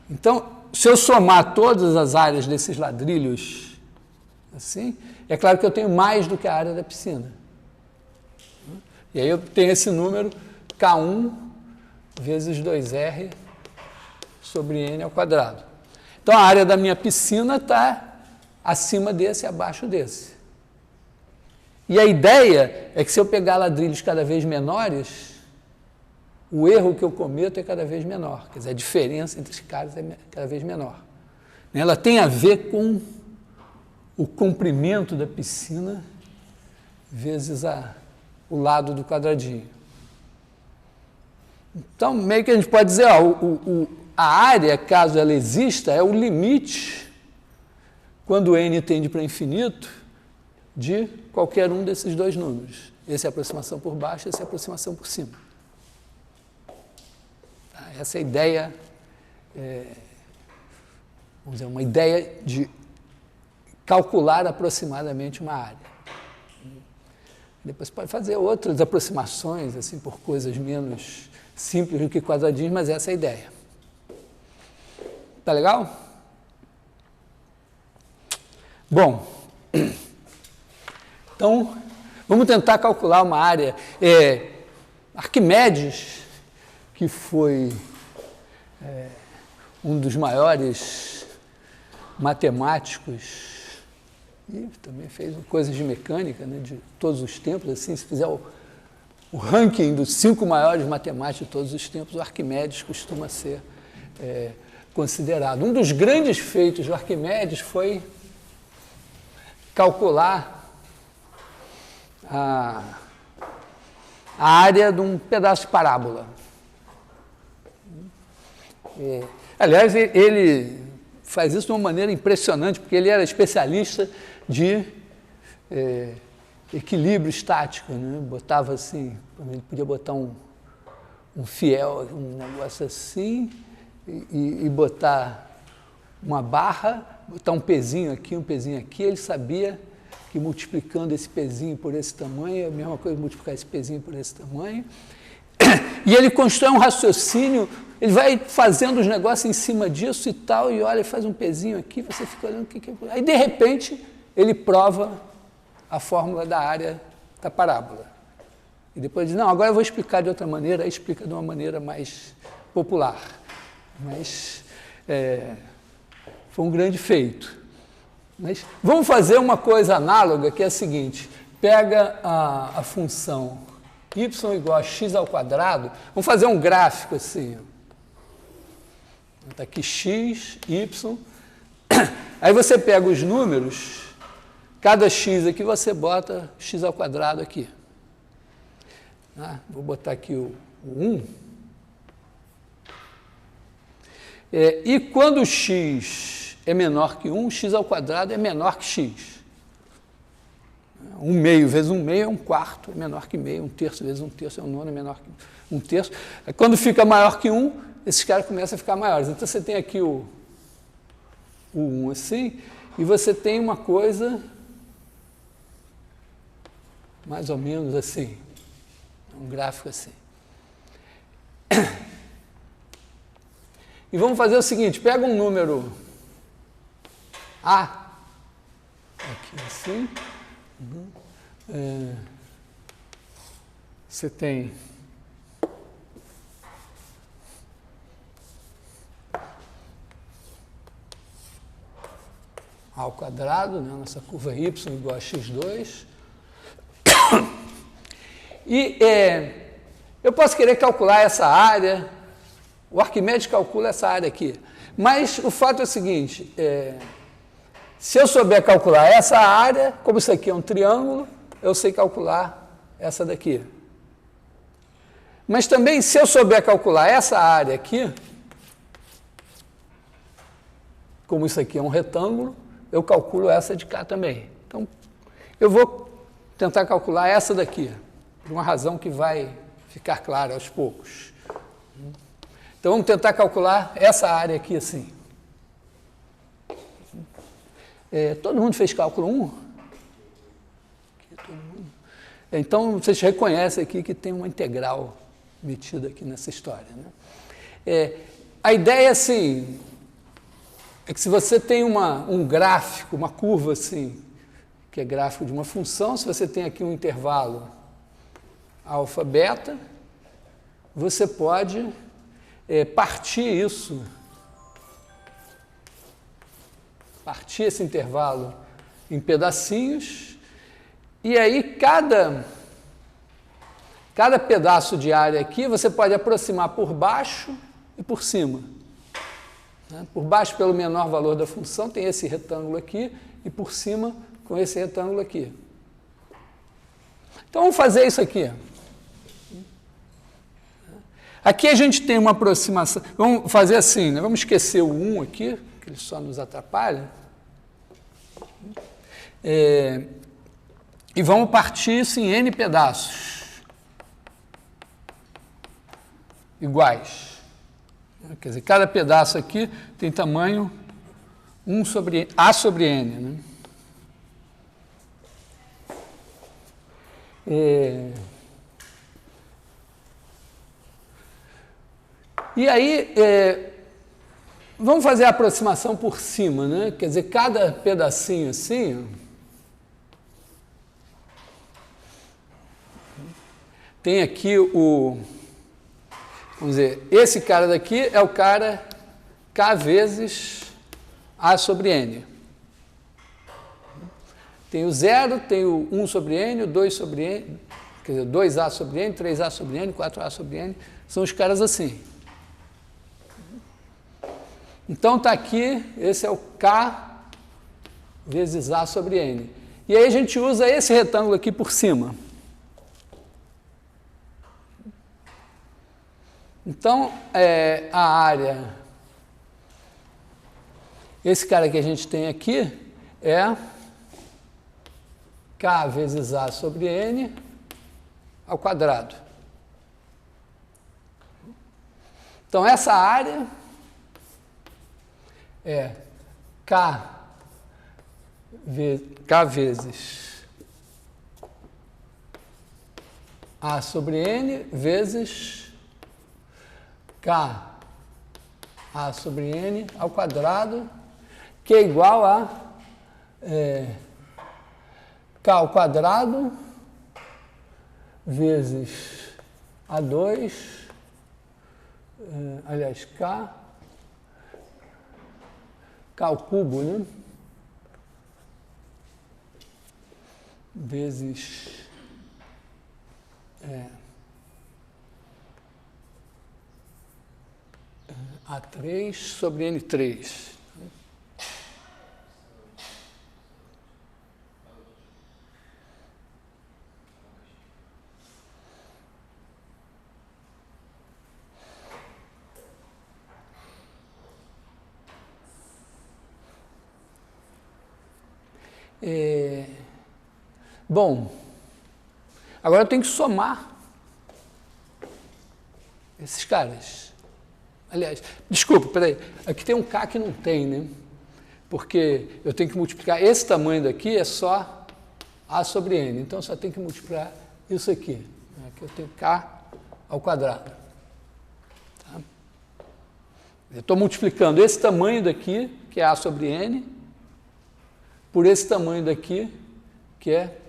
Então, se eu somar todas as áreas desses ladrilhos, assim, é claro que eu tenho mais do que a área da piscina. E aí eu tenho esse número K1 vezes 2R sobre N ao quadrado. Então, a área da minha piscina está acima desse e abaixo desse. E a ideia é que se eu pegar ladrilhos cada vez menores, o erro que eu cometo é cada vez menor. Quer dizer, a diferença entre os caras é cada vez menor. Ela tem a ver com o comprimento da piscina vezes o lado do quadradinho. Então, meio que a gente pode dizer, a área, caso ela exista, é o limite, quando n tende para infinito, de qualquer um desses dois números. Esse é a aproximação por baixo, esse é a aproximação por cima. Essa é a ideia, vamos dizer, uma ideia de calcular aproximadamente uma área. Depois pode fazer outras aproximações, assim, por coisas menos simples do que quadradinhos, mas essa é a ideia. Tá legal? Bom, então, vamos tentar calcular uma área. Arquimedes, que foi um dos maiores matemáticos e também fez coisas de mecânica, né, de todos os tempos, assim, se fizer o ranking dos 5 maiores matemáticos de todos os tempos, o Arquimedes costuma ser considerado. Um dos grandes feitos do Arquimedes foi calcular a área de um pedaço de parábola. Aliás, ele faz isso de uma maneira impressionante, porque ele era especialista de equilíbrio estático, né? Botava assim, ele podia botar um fiel, um negócio assim, e botar uma barra, botar um pezinho aqui, ele sabia que multiplicando esse pezinho por esse tamanho, é a mesma coisa multiplicar esse pezinho por esse tamanho, e ele constrói um raciocínio, ele vai fazendo os negócios em cima disso e tal, e olha, faz um pezinho aqui, você fica olhando o que é. Aí, de repente, ele prova a fórmula da área da parábola. E depois diz, não, agora eu vou explicar de outra maneira, aí explica de uma maneira mais popular. Mas foi um grande feito. Mas vamos fazer uma coisa análoga, que é a seguinte, pega a função y igual a x ao quadrado, vamos fazer um gráfico assim. Está aqui x, y, aí você pega os números, cada x aqui você bota x ao quadrado aqui. Vou botar aqui o 1. E quando x é menor que 1, x ao quadrado é menor que x. 1/2 vezes 1/2 é 1/4, é menor que meio. 1/3 vezes 1/3 é 1/9, é menor que 1/3. Quando fica maior que 1, esses caras começam a ficar maiores. Então você tem aqui o 1 assim, e você tem uma coisa mais ou menos assim, um gráfico assim. E vamos fazer o seguinte, pega um número A, aqui assim, você tem A ao quadrado, né, nossa curva y igual a x2, e eu posso querer calcular essa área, o Arquimedes calcula essa área aqui, mas o fato é o seguinte, se eu souber calcular essa área, como isso aqui é um triângulo, eu sei calcular essa daqui. Mas também, se eu souber calcular essa área aqui, como isso aqui é um retângulo, eu calculo essa de cá também. Então, eu vou tentar calcular essa daqui, por uma razão que vai ficar clara aos poucos. Então, vamos tentar calcular essa área aqui assim. Todo mundo fez cálculo 1? Então, vocês reconhecem aqui que tem uma integral metida aqui nessa história, né? A ideia, assim, é que se você tem um gráfico, uma curva assim, que é gráfico de uma função, se você tem aqui um intervalo alfa, beta, você pode partir esse intervalo em pedacinhos, e aí cada pedaço de área aqui você pode aproximar por baixo e por cima. Por baixo, pelo menor valor da função, tem esse retângulo aqui, e por cima, com esse retângulo aqui. Então, vamos fazer isso aqui. Aqui a gente tem uma aproximação, vamos fazer assim, né? Vamos esquecer o 1 aqui, que ele só nos atrapalha. E vamos partir isso em N pedaços iguais. Quer dizer, cada pedaço aqui tem tamanho A sobre N. Né? E aí, vamos fazer a aproximação por cima, né? Quer dizer, cada pedacinho assim, tem aqui vamos dizer, esse cara daqui é o cara K vezes A sobre N. Tem o 0, tem o 1 sobre N, o 2 sobre N, Quer dizer, 2A sobre N, 3A sobre N, 4A sobre N, são os caras assim. Então está aqui, esse é o K vezes A sobre N. E aí a gente usa esse retângulo aqui por cima. Então, a área, esse cara que a gente tem aqui é K vezes A sobre N ao quadrado. Então, essa área é K vezes A sobre N vezes K A sobre N ao quadrado, que é igual a K ao quadrado vezes A2, aliás, K ao cubo, né? Vezes A3 sobre N3. Bom, agora eu tenho que somar esses caras. Aliás, desculpa, peraí, aqui tem um K que não tem, né? Porque eu tenho que multiplicar, esse tamanho daqui é só A sobre N, então eu só tenho que multiplicar isso aqui. Aqui eu tenho K ao quadrado. Tá? Eu estou multiplicando esse tamanho daqui, que é A sobre N, por esse tamanho daqui, que é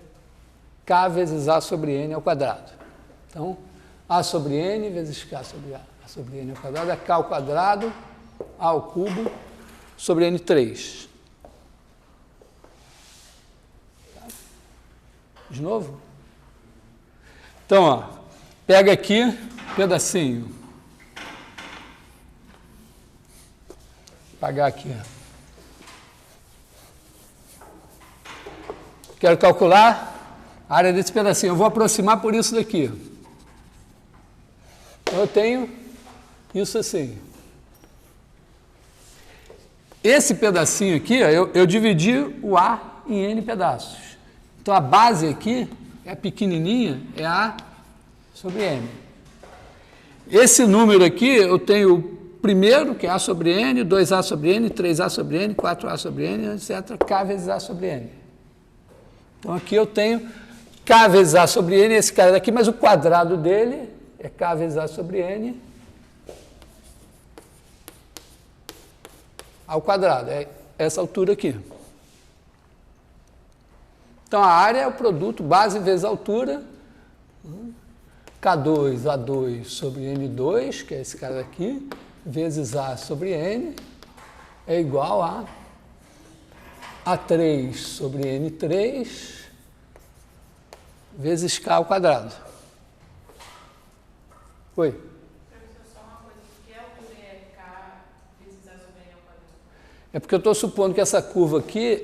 K vezes A sobre N ao quadrado. Então, A sobre N vezes K sobre A sobre N ao quadrado é K ao quadrado, A ao cubo, sobre N3. De novo? Então, ó, pega aqui, pedacinho. Vou apagar aqui. Quero calcular a área desse pedacinho. Eu vou aproximar por isso daqui. Então, eu tenho isso assim. Esse pedacinho aqui, ó, eu dividi o A em N pedaços. Então, a base aqui, é pequenininha, é A sobre N. Esse número aqui, eu tenho o primeiro, que é A sobre N, 2A sobre N, 3A sobre N, 4A sobre N, etc. K vezes A sobre N. Então, aqui eu tenho K vezes A sobre N, esse cara daqui, mas o quadrado dele é K vezes A sobre N ao quadrado, é essa altura aqui. Então, a área é o produto base vezes altura, K2, A2 sobre N2, que é esse cara daqui, vezes A sobre N, é igual a A3 sobre N3, vezes K ao quadrado. Oi? Só uma coisa, que altura é K vezes A sobre N ao quadrado? É porque eu estou supondo que essa curva aqui,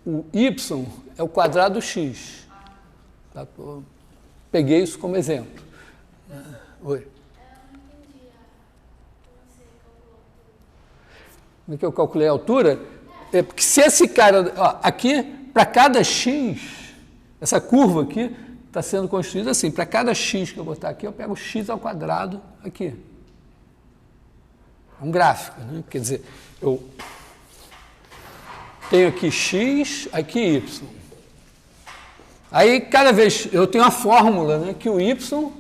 o Y é o quadrado do X. Tá? Peguei isso como exemplo. Oi? Eu não entendi como você calculou tudo. Como é que eu calculei a altura? É porque se esse cara, ó, aqui, para cada X, essa curva aqui está sendo construída assim, para cada X que eu botar aqui, eu pego X ao quadrado aqui. É um gráfico, né? Quer dizer, eu tenho aqui X, aqui Y. Aí, cada vez, eu tenho a fórmula, né, que o Y,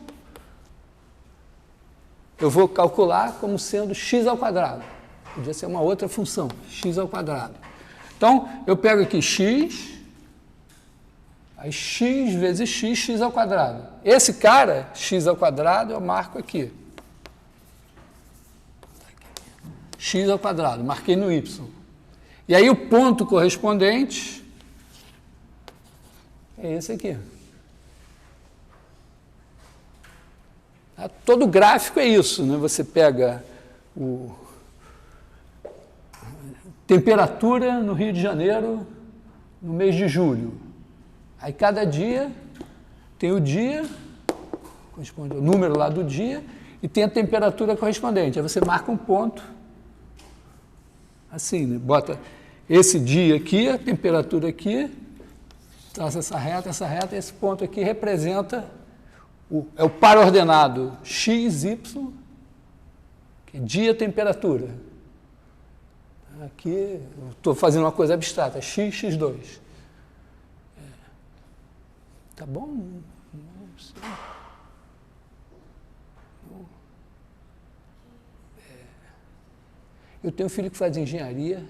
eu vou calcular como sendo x ao quadrado. Podia ser uma outra função, x ao quadrado. Então, eu pego aqui x, aí x vezes x, x ao quadrado. Esse cara, x ao quadrado, eu marco aqui. X ao quadrado, marquei no Y. E aí, o ponto correspondente é esse aqui. Tá? Todo gráfico é isso, né? Você pega o temperatura no Rio de Janeiro no mês de julho. Aí cada dia tem o dia, corresponde ao número lá do dia, e tem a temperatura correspondente. Aí você marca um ponto, assim, né? Bota esse dia aqui, a temperatura aqui, traça essa reta, esse ponto aqui representa é o par ordenado x, y, que é dia, temperatura. Aqui, estou fazendo uma coisa abstrata, x, x2. Tá bom? Não sei. Eu tenho um filho que faz engenharia,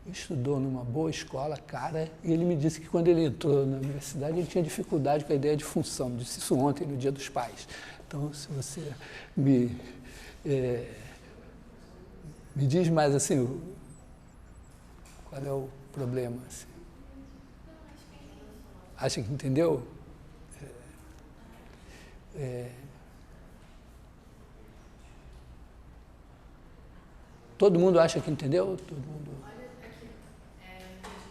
estudou numa boa escola, cara, e ele me disse que quando ele entrou na universidade ele tinha dificuldade com a ideia de função. Eu disse isso ontem, no Dia dos Pais. Então, se você me diz mais assim, qual é o problema? Assim? Acha que entendeu? Todo mundo acha que entendeu? Todo mundo... Olha aqui,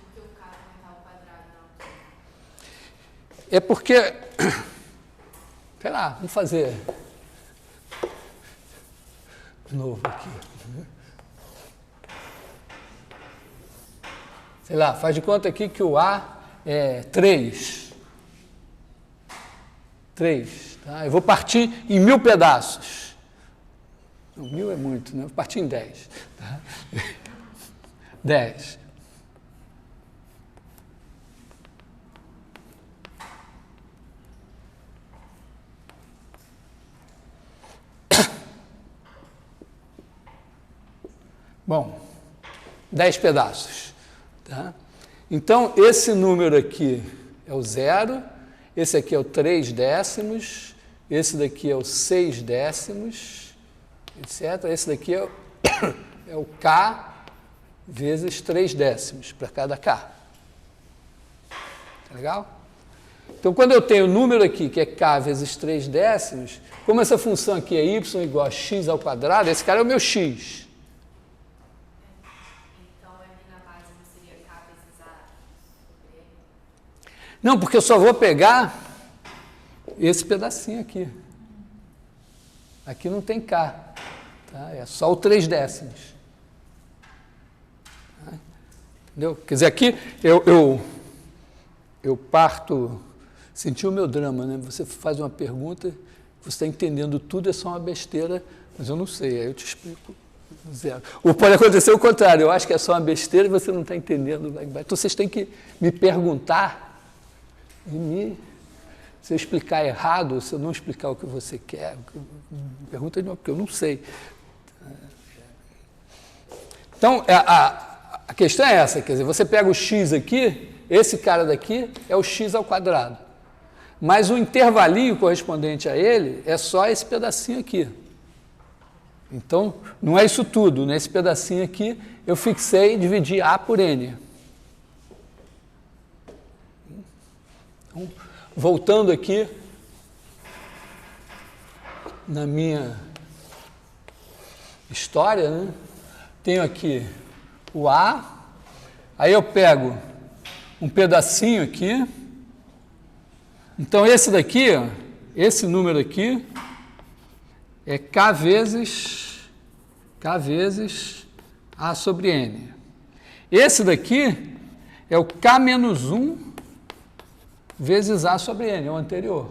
porque o K aumentar ao quadrado, não. É porque, sei lá, vamos fazer de novo aqui. Sei lá, faz de conta aqui que o A é 3. 3, tá? Eu vou partir em 1000 pedaços. Não, 1000 é muito, né? Eu vou partir em 10. Tá? 10. Bom, 10 pedaços. Tá? Então, esse número aqui é o 0, esse aqui é o 3 décimos, esse daqui é o 6 décimos, etc. Esse daqui é o K vezes 3 décimos para cada K. Tá legal? Então, quando eu tenho o número aqui, que é K vezes 3 décimos, como essa função aqui é y igual a x ao quadrado, esse cara é o meu x. Não, porque eu só vou pegar esse pedacinho aqui. Aqui não tem K, tá? É só o 3 décimos. Tá? Entendeu? Quer dizer, aqui eu parto, senti o meu drama, né? Você faz uma pergunta, você está entendendo tudo, é só uma besteira, mas eu não sei, aí eu te explico. Zero. Ou pode acontecer o contrário, eu acho que é só uma besteira e você não está entendendo. Então vocês têm que me perguntar. E se eu explicar errado, se eu não explicar o que você quer, pergunta de novo, porque eu não sei. Então, a questão é essa, quer dizer, você pega o x aqui, esse cara daqui é o x ao quadrado, mas o intervalinho correspondente a ele é só esse pedacinho aqui. Então, não é isso tudo, nesse pedacinho aqui eu fixei e dividi A por N. Voltando aqui na minha história, né? Tenho aqui o A, aí eu pego um pedacinho aqui, então esse daqui, ó, esse número aqui é K vezes A sobre N. Esse daqui é o K menos 1 vezes A sobre N, é o anterior.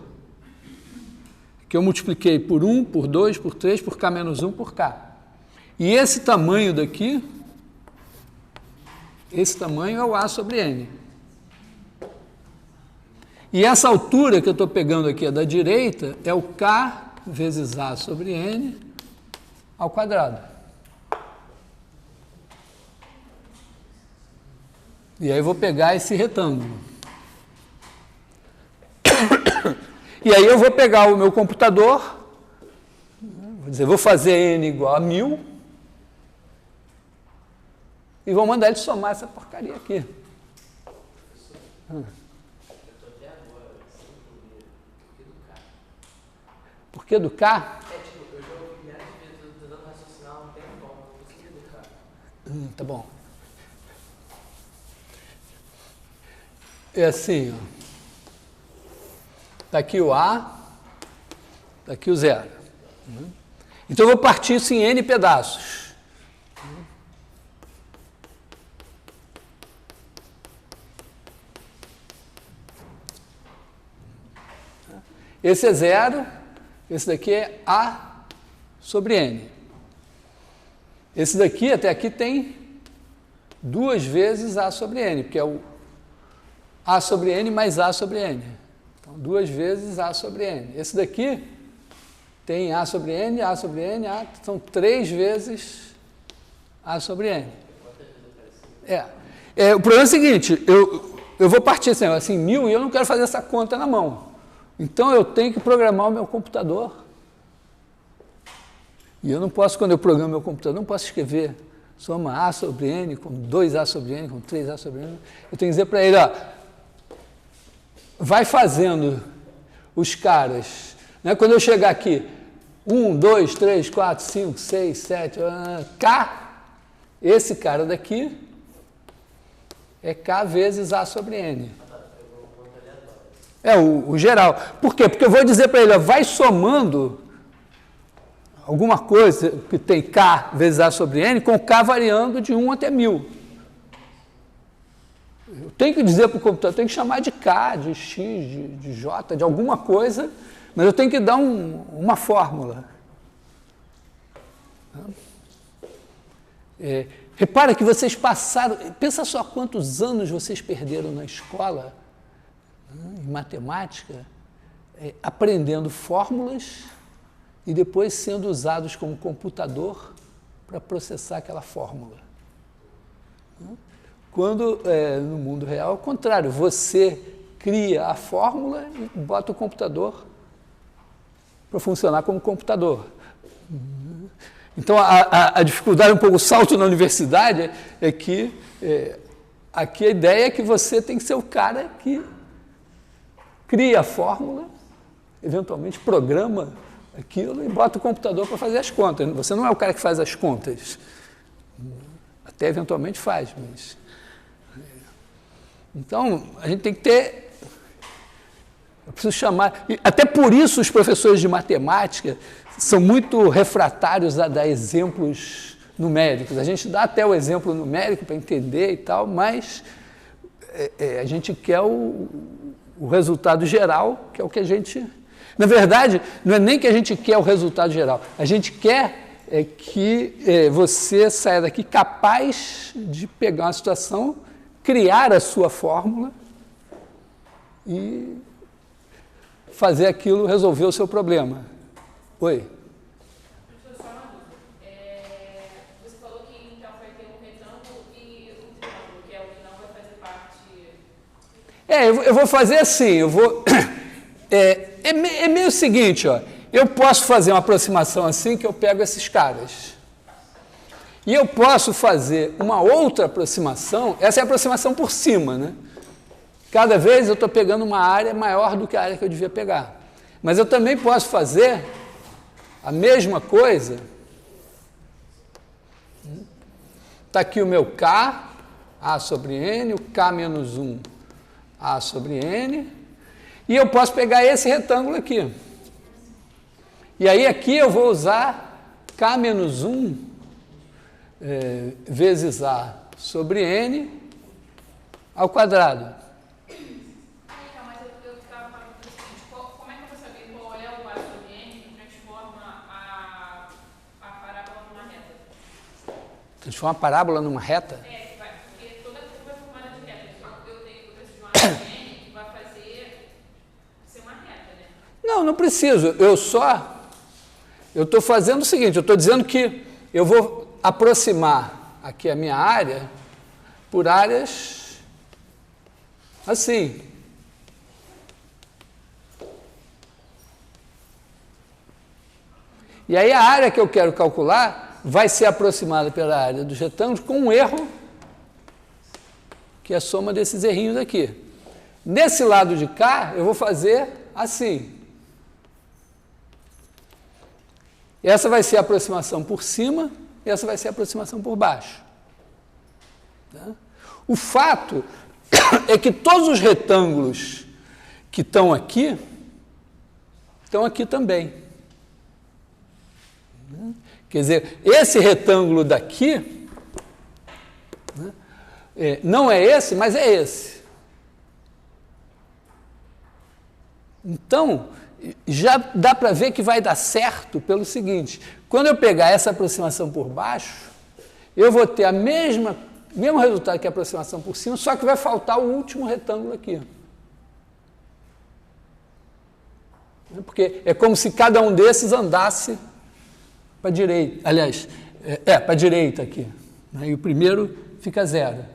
Que eu multipliquei por 1, por 2, por 3, por K menos 1, por K. E esse tamanho daqui, esse tamanho é o A sobre N. E essa altura que eu estou pegando aqui, a da direita, é o K vezes A sobre N ao quadrado. E aí eu vou pegar esse retângulo. E aí eu vou pegar o meu computador, vou dizer, vou fazer N igual a 1000 e vou mandar ele somar essa porcaria aqui. Por que do K? Tipo, eu já ouvi milhares de vezes, eu tô tentando raciocinar um tempão, não consegui educar. Tá bom. É assim, ó. Tá aqui o A, tá aqui o 0. Então eu vou partir isso em N pedaços. Esse é 0, esse daqui é A sobre N. Esse daqui, até aqui, tem 2 vezes A sobre N, porque é o A sobre N mais A sobre N. Então, 2 vezes A sobre N. Esse daqui tem A sobre N, A sobre N, A, são 3 vezes A sobre N. O problema é o seguinte, eu vou partir assim, 1000 e eu não quero fazer essa conta na mão. Então, eu tenho que programar o meu computador. E eu não posso, quando eu programo meu computador, não posso escrever soma A sobre N, com 2A sobre N, com 3A sobre N. Eu tenho que dizer para ele, ó, vai fazendo os caras. Né? Quando eu chegar aqui, 1, 2, 3, 4, 5, 6, 7, K, esse cara daqui é K vezes A sobre N. É o geral. Por quê? Porque eu vou dizer para ele, ó, vai somando alguma coisa que tem K vezes A sobre N, com K variando de 1 até 1000. Eu tenho que dizer para o computador, eu tenho que chamar de K, de X, de J, de alguma coisa, mas eu tenho que dar uma fórmula. Repara que vocês passaram, pensa só quantos anos vocês perderam na escola, em matemática, aprendendo fórmulas e depois sendo usados como computador para processar aquela fórmula. Quando, no mundo real, ao contrário, você cria a fórmula e bota o computador para funcionar como computador. Então, a dificuldade, um pouco o salto na universidade, é que aqui a ideia é que você tem que ser o cara que cria a fórmula, eventualmente programa aquilo e bota o computador para fazer as contas. Você não é o cara que faz as contas. Até eventualmente faz, mas... Então, a gente tem que ter... Eu preciso chamar... Até por isso os professores de matemática são muito refratários a dar exemplos numéricos. A gente dá até o exemplo numérico para entender e tal, mas a gente quer o resultado geral, que é o que a gente... Na verdade, não é nem que a gente quer o resultado geral, a gente quer que você saia daqui capaz de pegar uma situação, criar a sua fórmula e fazer aquilo resolver o seu problema. Oi? Professor, só uma dúvida. Você falou que então vai ter um retângulo e um triângulo, que é o que não vai fazer parte... Eu vou fazer assim, eu vou... É meio o seguinte, ó, eu posso fazer uma aproximação assim que eu pego esses caras. E eu posso fazer uma outra aproximação, essa é a aproximação por cima, né? Cada vez eu estou pegando uma área maior do que a área que eu devia pegar. Mas eu também posso fazer a mesma coisa. Está aqui o meu K, A sobre N, o K menos 1, A sobre N. E eu posso pegar esse retângulo aqui. E aí aqui eu vou usar K menos 1 vezes A sobre N ao quadrado. Então, mas eu estava falando do seguinte, como é que eu vou saber qual é o A sobre N que transforma a parábola numa reta? Transforma a parábola numa reta? Porque toda curva é formada de reta. Então, eu preciso de uma A sobre N que vai fazer ser uma reta, né? Não preciso. Eu estou fazendo o seguinte, eu estou dizendo que eu vou aproximar aqui a minha área por áreas assim. E aí a área que eu quero calcular vai ser aproximada pela área dos retângulos com um erro, que é a soma desses errinhos aqui. Nesse lado de cá, eu vou fazer assim. Essa vai ser a aproximação por cima, essa vai ser a aproximação por baixo. Tá? O fato é que todos os retângulos que estão aqui também. Quer dizer, esse retângulo daqui, né, não é esse, mas é esse. Então, já dá para ver que vai dar certo pelo seguinte: quando eu pegar essa aproximação por baixo, eu vou ter mesmo resultado que a aproximação por cima, só que vai faltar o último retângulo aqui. Porque é como se cada um desses andasse para a direita. Aliás, para a direita aqui. Né? E o primeiro fica 0.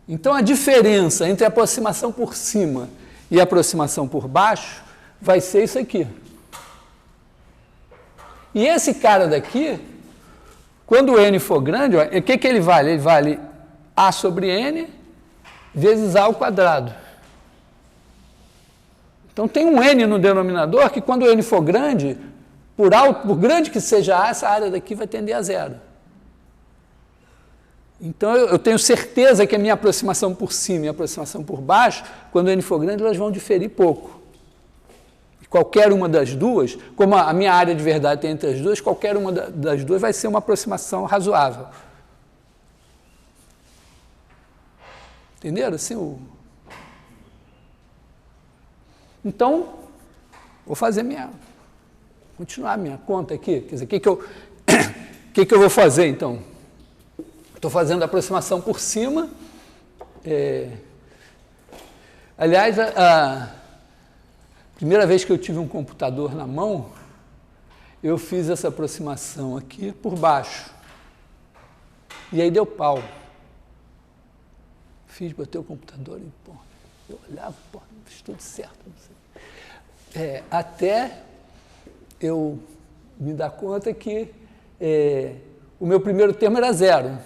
Então, a diferença entre a aproximação por cima e a aproximação por baixo vai ser isso aqui. E esse cara daqui, quando o n for grande, o que ele vale? Ele vale a sobre n vezes a ao quadrado. Então, tem um n no denominador que, quando o n for grande, por grande que seja a, essa área daqui vai tender a 0. Então, eu tenho certeza que a minha aproximação por cima e a aproximação por baixo, quando o n for grande, elas vão diferir pouco. Qualquer uma das duas, como a minha área de verdade tem entre as duas, qualquer uma das duas vai ser uma aproximação razoável. Entenderam? Assim, Então, vou continuar a minha conta aqui. Quer dizer, o que eu vou fazer, então? Estou fazendo a aproximação por cima. Aliás, a primeira vez que eu tive um computador na mão, eu fiz essa aproximação aqui por baixo. E aí deu pau. Botei o computador e, eu olhava, fiz tudo certo. Não sei. Até eu me dar conta que o meu primeiro termo era 0.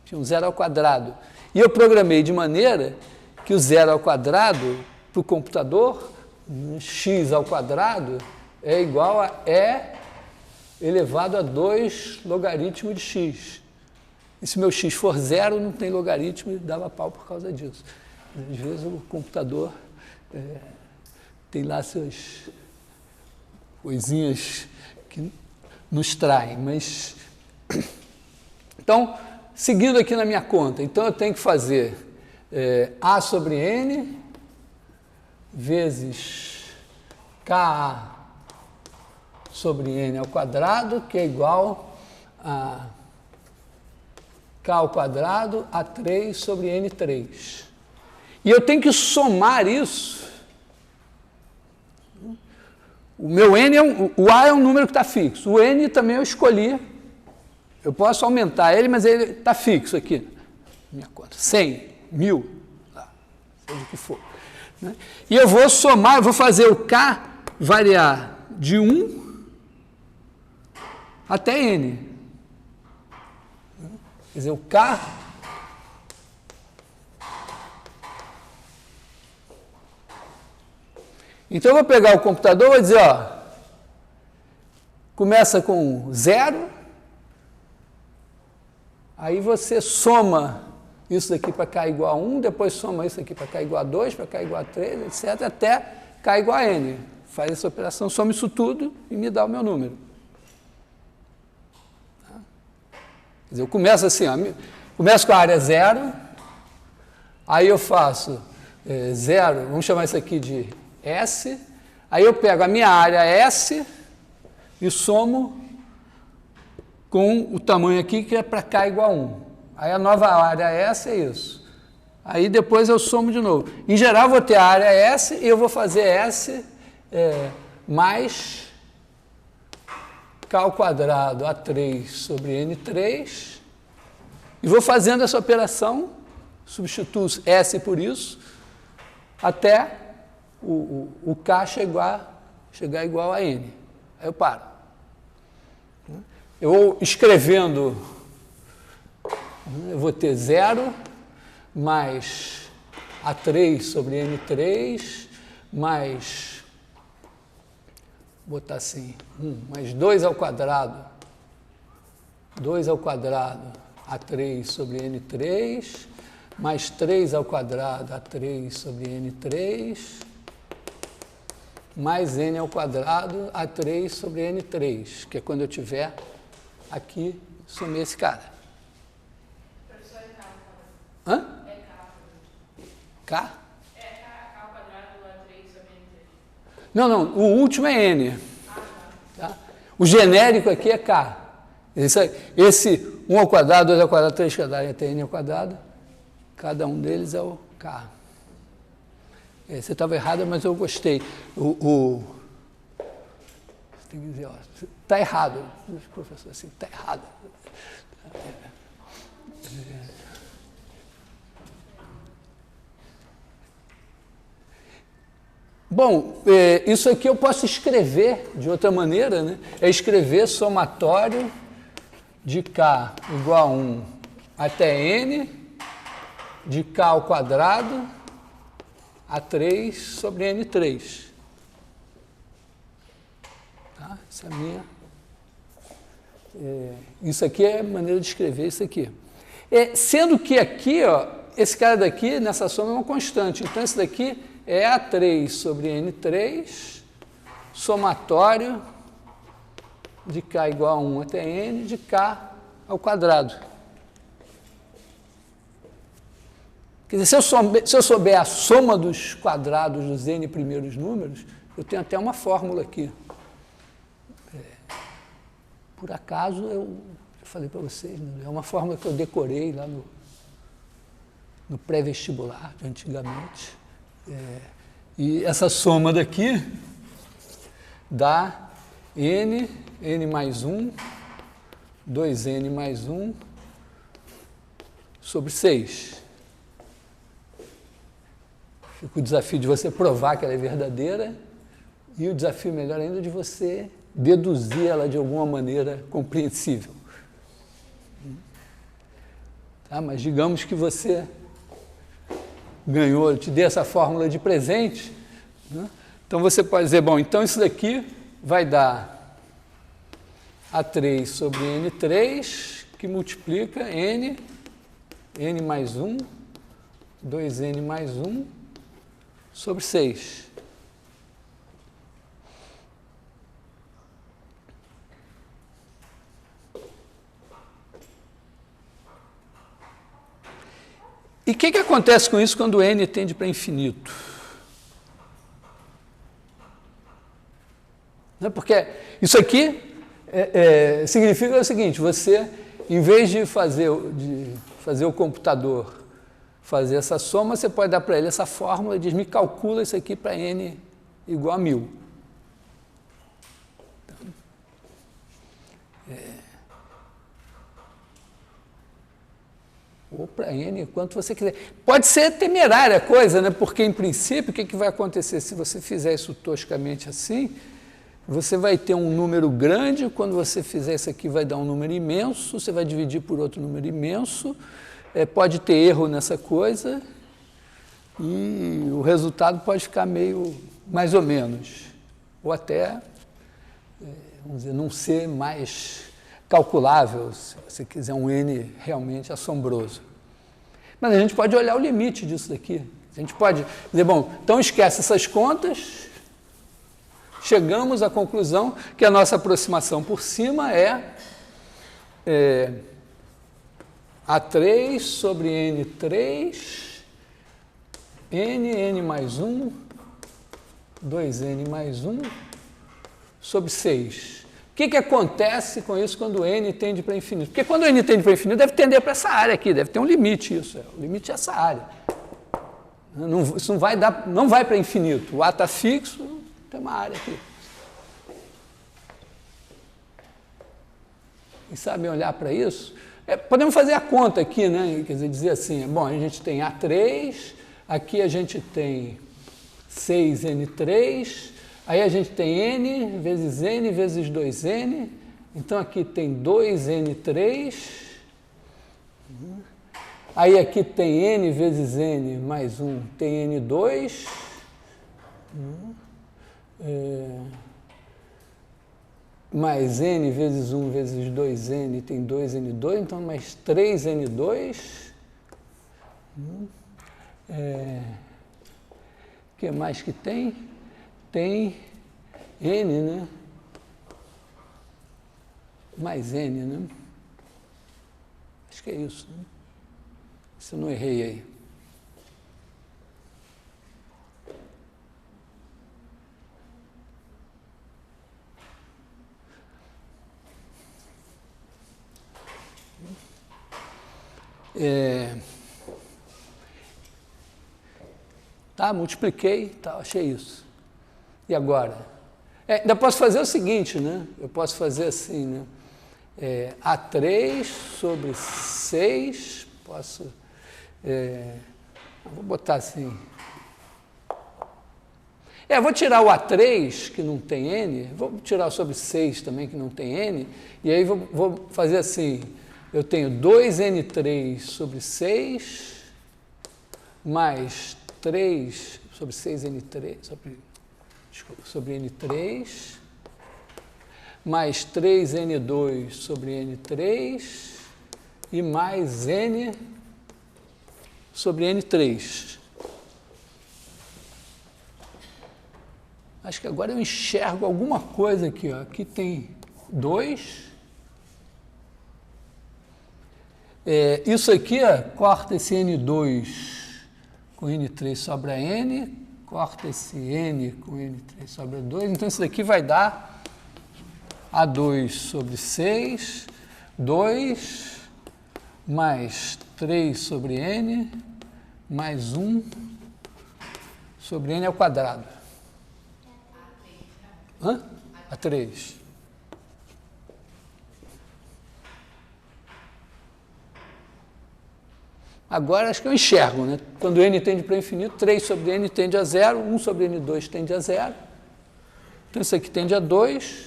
Tinha um 0 ao quadrado. E eu programei de maneira que o 0 ao quadrado, para o computador, x ao quadrado é igual a e elevado a 2 logaritmo de x. E se meu x for 0, não tem logaritmo, e dava pau por causa disso. Às vezes o computador tem lá suas coisinhas que nos traem, mas... Então, seguindo aqui na minha conta, então eu tenho que fazer a sobre n vezes ka sobre n ao quadrado, que é igual a k ao quadrado a 3 sobre n3. E eu tenho que somar isso. O meu n o a é um número que está fixo. O n também eu escolhi. Eu posso aumentar ele, mas ele está fixo aqui. Minha conta. 100, 1000, seja o que for. Né? E eu vou somar, eu vou fazer o k variar de 1 até n. Quer dizer, o k então eu vou pegar o computador e vou dizer, começa com 0, aí você soma isso daqui para k igual a 1, depois soma isso aqui para k igual a 2, para k igual a 3, etc., até k igual a n. Faz essa operação, soma isso tudo e me dá o meu número. Quer dizer, eu começo assim, começo com a área 0, aí eu faço 0, vamos chamar isso aqui de S, aí eu pego a minha área S e somo com o tamanho aqui que é para k igual a 1. Aí a nova área S é isso. Aí depois eu somo de novo. Em geral eu vou ter a área S e eu vou fazer S mais k ao quadrado a 3 sobre n3 e vou fazendo essa operação, substituo S por isso, até o k chegar igual a n. Aí eu paro. Eu vou escrevendo, eu vou ter 0 mais A3 sobre N3 mais botar assim, 1 mais 2 ao quadrado, 2 ao quadrado, A3 sobre N3, mais 3 ao quadrado, A3 sobre N3, mais N ao quadrado, A3 sobre N3, que é quando eu tiver aqui, sumir esse cara. Professor, é K ao quadrado. Hã? É K. K? É K ao quadrado, A3 sobre N3. Não, o último é N. Tá? O genérico aqui é K. Esse 1 ao quadrado, 2 ao quadrado, 3 ao quadrado, até N ao quadrado, cada um deles é o K. Você estava errado, mas eu gostei. Você tem que dizer, está errado. Professor, assim, está errado. Bom, isso aqui eu posso escrever de outra maneira, né? É escrever somatório de K igual a 1 até N, de K ao quadrado, A3 sobre N3. Tá? Essa é a minha... isso aqui é a maneira de escrever isso aqui. Sendo que aqui, ó, esse cara daqui, nessa soma, é uma constante. Então, esse daqui é A3 sobre N3, somatório de K igual a 1 até N, de K ao quadrado. Quer dizer, se eu souber a soma dos quadrados dos N primeiros números, eu tenho até uma fórmula aqui. Por acaso, eu falei para vocês, né? É uma fórmula que eu decorei lá no pré-vestibular, de antigamente. E essa soma daqui dá N mais 1, 2N mais 1 sobre 6. Fica o desafio de você provar que ela é verdadeira e o desafio melhor ainda de você deduzir ela de alguma maneira compreensível. Tá? Mas digamos que você ganhou, eu te dei essa fórmula de presente, né? Então você pode dizer, bom, então isso daqui vai dar A3 sobre N3, que multiplica N mais 1, 2N mais 1, sobre 6. E o que acontece com isso quando N tende para infinito? Porque isso aqui significa o seguinte, você, em vez de fazer o computador fazer essa soma, você pode dar para ele essa fórmula e diz, me calcula isso aqui para N igual a 1000. Ou para N, quanto você quiser. Pode ser temerária a coisa, né? Porque, em princípio, o que vai acontecer? Se você fizer isso toscamente assim, você vai ter um número grande, quando você fizer isso aqui vai dar um número imenso, você vai dividir por outro número imenso, pode ter erro nessa coisa, e o resultado pode ficar meio mais ou menos, ou até, vamos dizer, não ser mais calculável, se você quiser um N realmente assombroso. Mas a gente pode olhar o limite disso daqui. A gente pode dizer, bom, então esquece essas contas, chegamos à conclusão que a nossa aproximação por cima é A3 sobre N3, N mais 1, 2N mais 1, sobre 6. O que acontece com isso quando N tende para infinito? Porque quando N tende para infinito, deve tender para essa área aqui, deve ter um limite isso, o limite é essa área. Isso não vai para infinito, o A está fixo, tem uma área aqui. E sabem olhar para isso? Podemos fazer a conta aqui, né? Quer dizer assim, bom, a gente tem A3, aqui a gente tem 6N3, aí a gente tem N vezes 2N, então aqui tem 2N3, aí aqui tem N vezes N mais 1, tem N2, mais n vezes 1 vezes 2n tem 2n2, então mais 3n2. O que mais que tem? Tem n, né? Mais n, né? Acho que é isso, né? Se eu não errei aí. Tá, multipliquei, tá, achei isso. E agora? Ainda posso fazer o seguinte, né? Eu posso fazer assim, né? A3 sobre 6, posso... vou botar assim. Vou tirar o A3, que não tem N, vou tirar o sobre 6 também, que não tem N, e aí vou fazer assim, eu tenho 2N3 sobre 6, mais 3 sobre 6N3, sobre N3, mais 3N2 sobre N3 e mais N sobre N3. Acho que agora eu enxergo alguma coisa aqui, ó. Aqui tem 2. Isso aqui, ó, corta esse N2 com N3 sobra N, corta esse N com N3 sobra 2, então isso daqui vai dar A2 sobre 6, 2, mais 3 sobre N, mais 1 sobre N ao quadrado. Hã? A3. Agora acho que eu enxergo, né? Quando n tende para infinito, 3 sobre n tende a 0, 1 sobre n2 tende a 0. Então isso aqui tende a 2.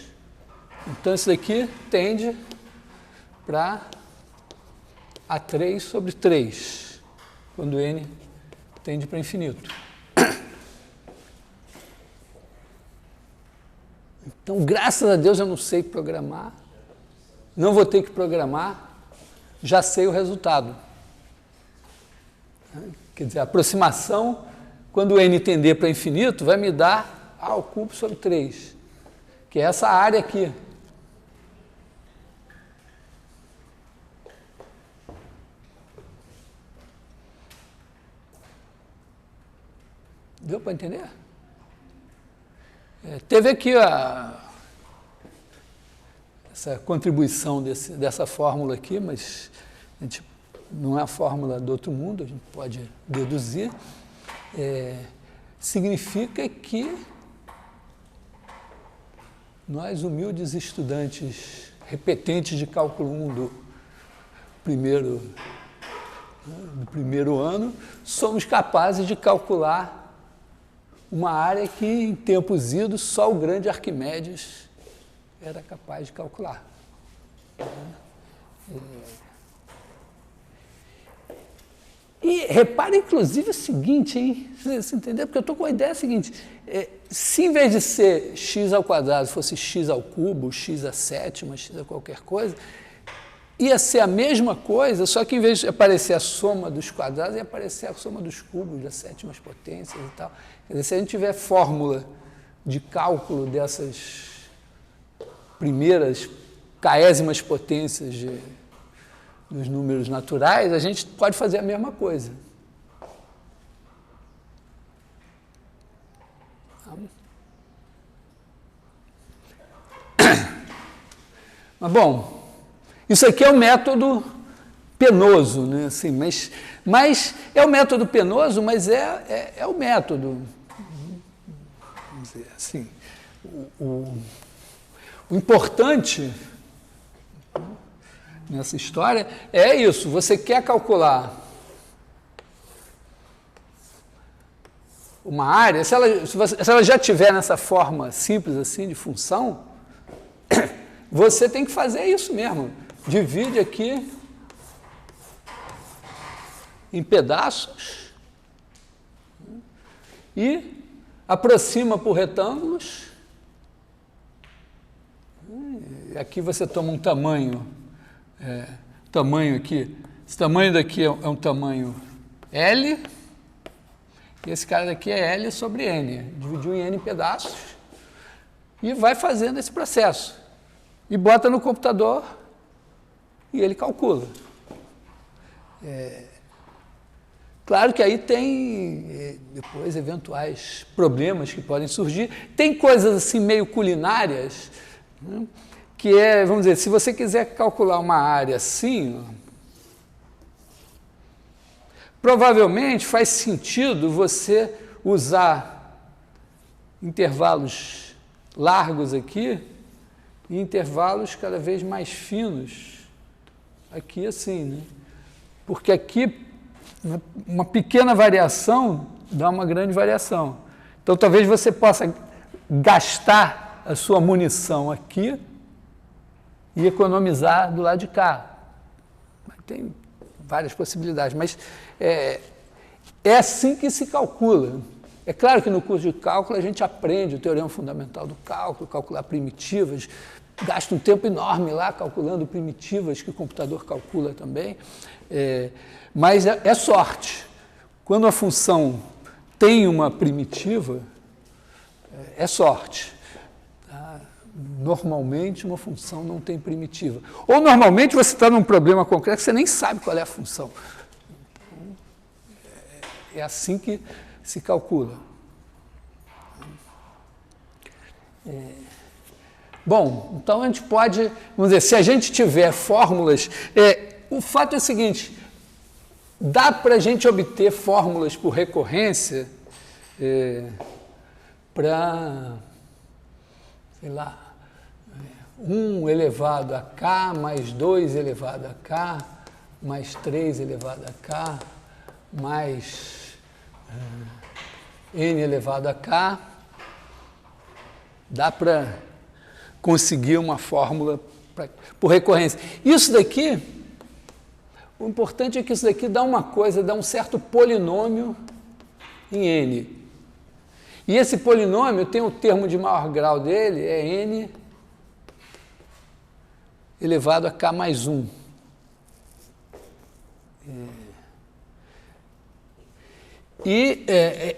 Então isso aqui tende para A3 sobre 3, quando n tende para infinito. Então, graças a Deus eu não sei programar, não vou ter que programar, já sei o resultado. Quer dizer, a aproximação, quando n tender para infinito, vai me dar A ao cubo sobre 3, que é essa área aqui. Deu para entender? Teve aqui essa contribuição dessa fórmula aqui, mas a gente, não é a fórmula do outro mundo, a gente pode deduzir. Significa que nós, humildes estudantes repetentes de cálculo 1 do primeiro ano, somos capazes de calcular uma área que, em tempos idos, só o grande Arquimedes era capaz de calcular. E repare, inclusive, o seguinte, hein? Você entendeu? Porque eu estou com a ideia seguinte, se em vez de ser x ao quadrado fosse x ao cubo, x a sétima, x a qualquer coisa, ia ser a mesma coisa, só que em vez de aparecer a soma dos quadrados, ia aparecer a soma dos cubos, das sétimas potências e tal. Quer dizer, se a gente tiver fórmula de cálculo dessas primeiras caésimas potências dos números naturais, a gente pode fazer a mesma coisa. Mas, bom, isso aqui é um método penoso, né? Assim, mas é um método penoso, mas é o método. Vamos dizer assim, o importante nessa história é isso, você quer calcular uma área, se ela já tiver nessa forma simples assim de função, você tem que fazer isso mesmo. Divide aqui em pedaços e aproxima por retângulos aqui você toma um tamanho, tamanho aqui, esse tamanho daqui é um tamanho L, e esse cara daqui é L sobre N, dividiu em N pedaços, e vai fazendo esse processo, e bota no computador, e ele calcula. Claro que aí tem depois eventuais problemas que podem surgir. Tem coisas assim meio culinárias, né, que vamos dizer, se você quiser calcular uma área assim, provavelmente faz sentido você usar intervalos largos aqui e intervalos cada vez mais finos aqui assim, né? Porque aqui uma pequena variação dá uma grande variação. Então, talvez você possa gastar a sua munição aqui e economizar do lado de cá. Tem várias possibilidades, mas é assim que se calcula. É claro que no curso de cálculo a gente aprende o teorema fundamental do cálculo, calcular primitivas, gasta um tempo enorme lá calculando primitivas que o computador calcula também, mas é sorte. Quando a função tem uma primitiva, é sorte. Normalmente uma função não tem primitiva. Ou normalmente você está num problema concreto que você nem sabe qual é a função. É assim que se calcula. Bom, então a gente pode, vamos dizer, se a gente tiver fórmulas, o fato é o seguinte, dá para a gente obter fórmulas por recorrência para, sei lá, 1 elevado a k mais 2 elevado a k mais 3 elevado a k mais n elevado a k. Dá para conseguir uma fórmula por recorrência. Isso daqui, o importante é que isso daqui dá uma coisa, dá um certo polinômio em n. E esse polinômio tem o termo de maior grau dele, é n elevado a k mais 1. E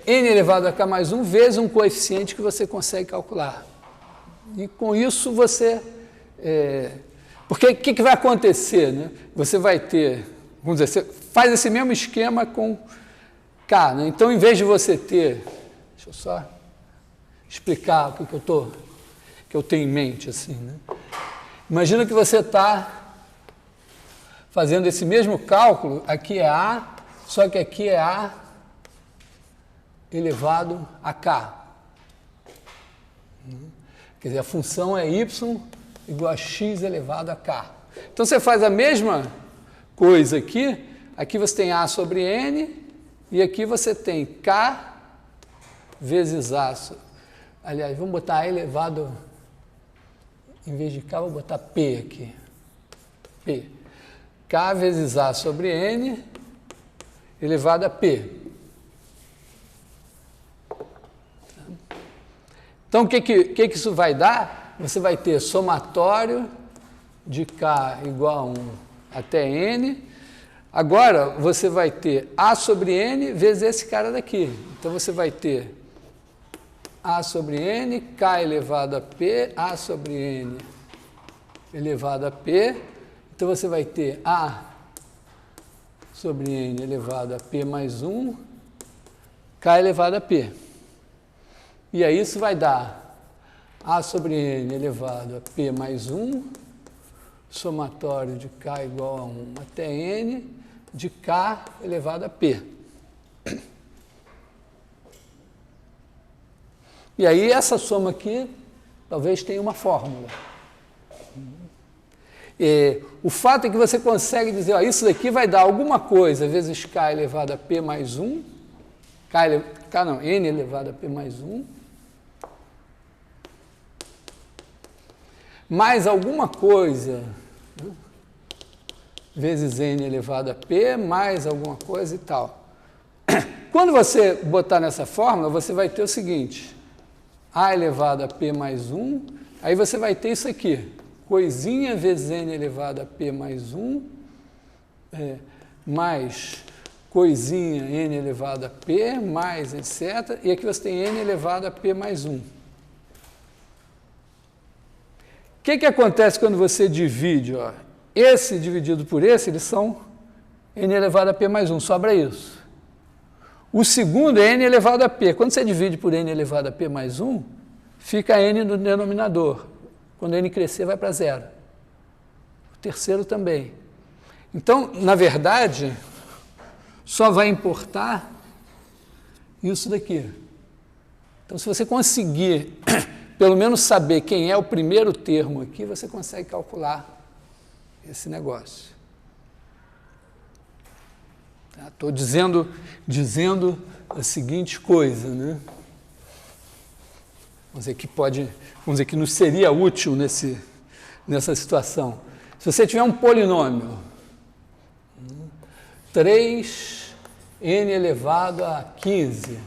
n elevado a k mais 1 vezes um coeficiente que você consegue calcular. E com isso você... porque o que vai acontecer? Né? Você vai ter... Vamos dizer, você faz esse mesmo esquema com k. Né? Então, em vez de você ter... Deixa eu só explicar o que eu tenho em mente. Assim, né? Imagina que você está fazendo esse mesmo cálculo, aqui é A, só que aqui é A elevado a K. Quer dizer, a função é y igual a x elevado a k. Então, você faz a mesma coisa aqui, aqui você tem A sobre N, e aqui você tem K vezes A. Aliás, vamos botar A elevado, em vez de K, vou botar P aqui. P. K vezes A sobre N elevado a P. Então, o que isso vai dar? Você vai ter somatório de K igual a 1 até N. Agora, você vai ter A sobre N vezes esse cara daqui. Então, você vai ter A sobre N, K elevado a P, A sobre N elevado a P. Então, você vai ter A sobre N elevado a P mais 1, K elevado a P. E aí isso vai dar A sobre N elevado a P mais 1, somatório de K igual a 1 até N, de K elevado a P. E aí essa soma aqui talvez tenha uma fórmula. O fato é que você consegue dizer, ó, isso daqui vai dar alguma coisa vezes K elevado a P mais 1, N elevado a P mais 1, mais alguma coisa, né, vezes N elevado a P, mais alguma coisa e tal. Quando você botar nessa fórmula, você vai ter o seguinte, A elevado a P mais 1, aí você vai ter isso aqui. coisinha vezes n elevado a p mais 1, mais coisinha n elevado a p, mais etc. E aqui você tem n elevado a p mais 1. O que acontece quando você divide? Ó? Esse dividido por esse, eles são n elevado a p mais 1, sobra isso. O segundo é n elevado a p. Quando você divide por n elevado a p mais 1, fica n no denominador. Quando n crescer, vai para zero. O terceiro também. Então, na verdade, só vai importar isso daqui. Então, se você conseguir, pelo menos, saber quem é o primeiro termo aqui, você consegue calcular esse negócio. Estou dizendo a seguinte coisa, né? Vamos dizer que nos seria útil nessa situação. Se você tiver um polinômio, 3n elevado a 15,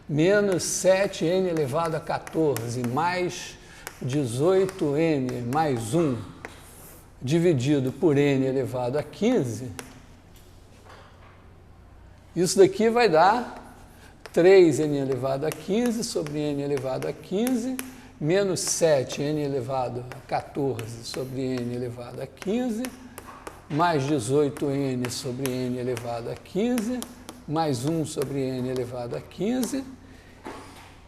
menos 7n elevado a 14, mais 18n mais 1, dividido por n elevado a 15, isso daqui vai dar 3n elevado a 15 sobre n elevado a 15, menos 7n elevado a 14 sobre n elevado a 15, mais 18n sobre n elevado a 15, mais 1 sobre n elevado a 15.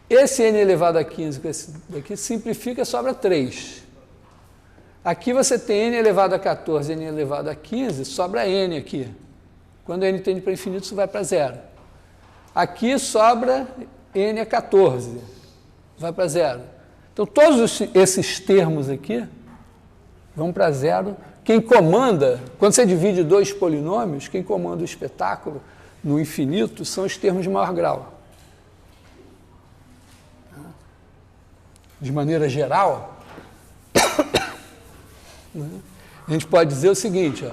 Esse n elevado a 15 com esse daqui simplifica, sobra 3. Aqui você tem n elevado a 14, n elevado a 15, sobra n aqui. Quando n tende para infinito, isso vai para zero. Aqui sobra n a 14, vai para zero. Então, todos esses termos aqui vão para zero. Quem comanda, quando você divide dois polinômios, quem comanda o espetáculo no infinito são os termos de maior grau. De maneira geral, a gente pode dizer o seguinte, ó,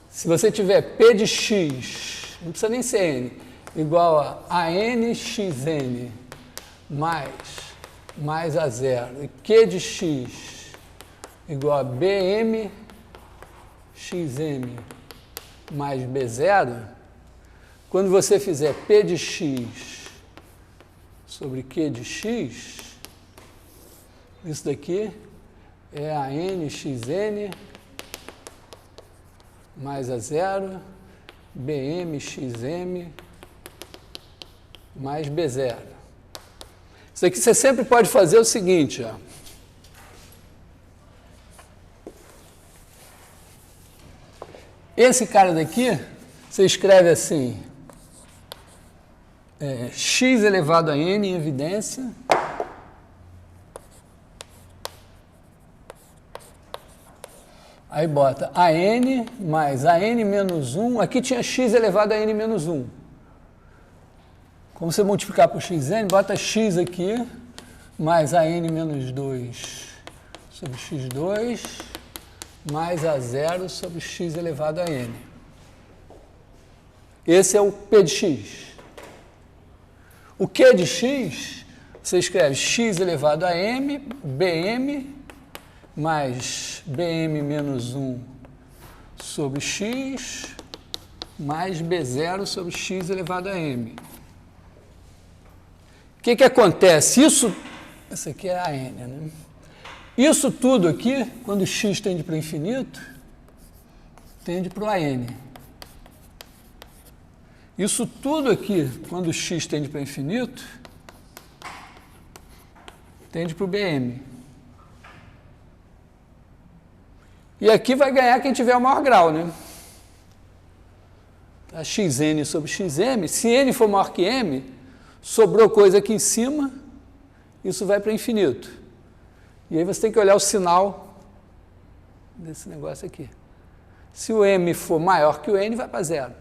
se você tiver p de x, não precisa nem ser n, igual a nxn mais a zero, e q de x igual a bmxm mais b0, quando você fizer p de x sobre q de x, isso daqui é a nxn mais a zero, bmxm mais b0. Isso aqui você sempre pode fazer o seguinte, ó. Esse cara daqui, você escreve assim, x elevado a n em evidência, aí bota a n mais a n menos 1, aqui tinha x elevado a n menos 1. Como você multiplicar por xn, bota x aqui, mais a n menos 2 sobre x2, mais a zero sobre x elevado a n. Esse é o p de x. O q de x, você escreve x elevado a m, bm, mais bm menos 1 sobre x, mais b0 sobre x elevado a m. O que acontece? Essa aqui é a n, né? Isso tudo aqui, quando x tende para o infinito, tende para o AN. Isso tudo aqui, quando x tende para o infinito, tende para o BM. E aqui vai ganhar quem tiver o maior grau, né? A xn sobre xm, se n for maior que m, sobrou coisa aqui em cima, isso vai para infinito. E aí você tem que olhar o sinal desse negócio aqui. Se o m for maior que o n, vai para zero.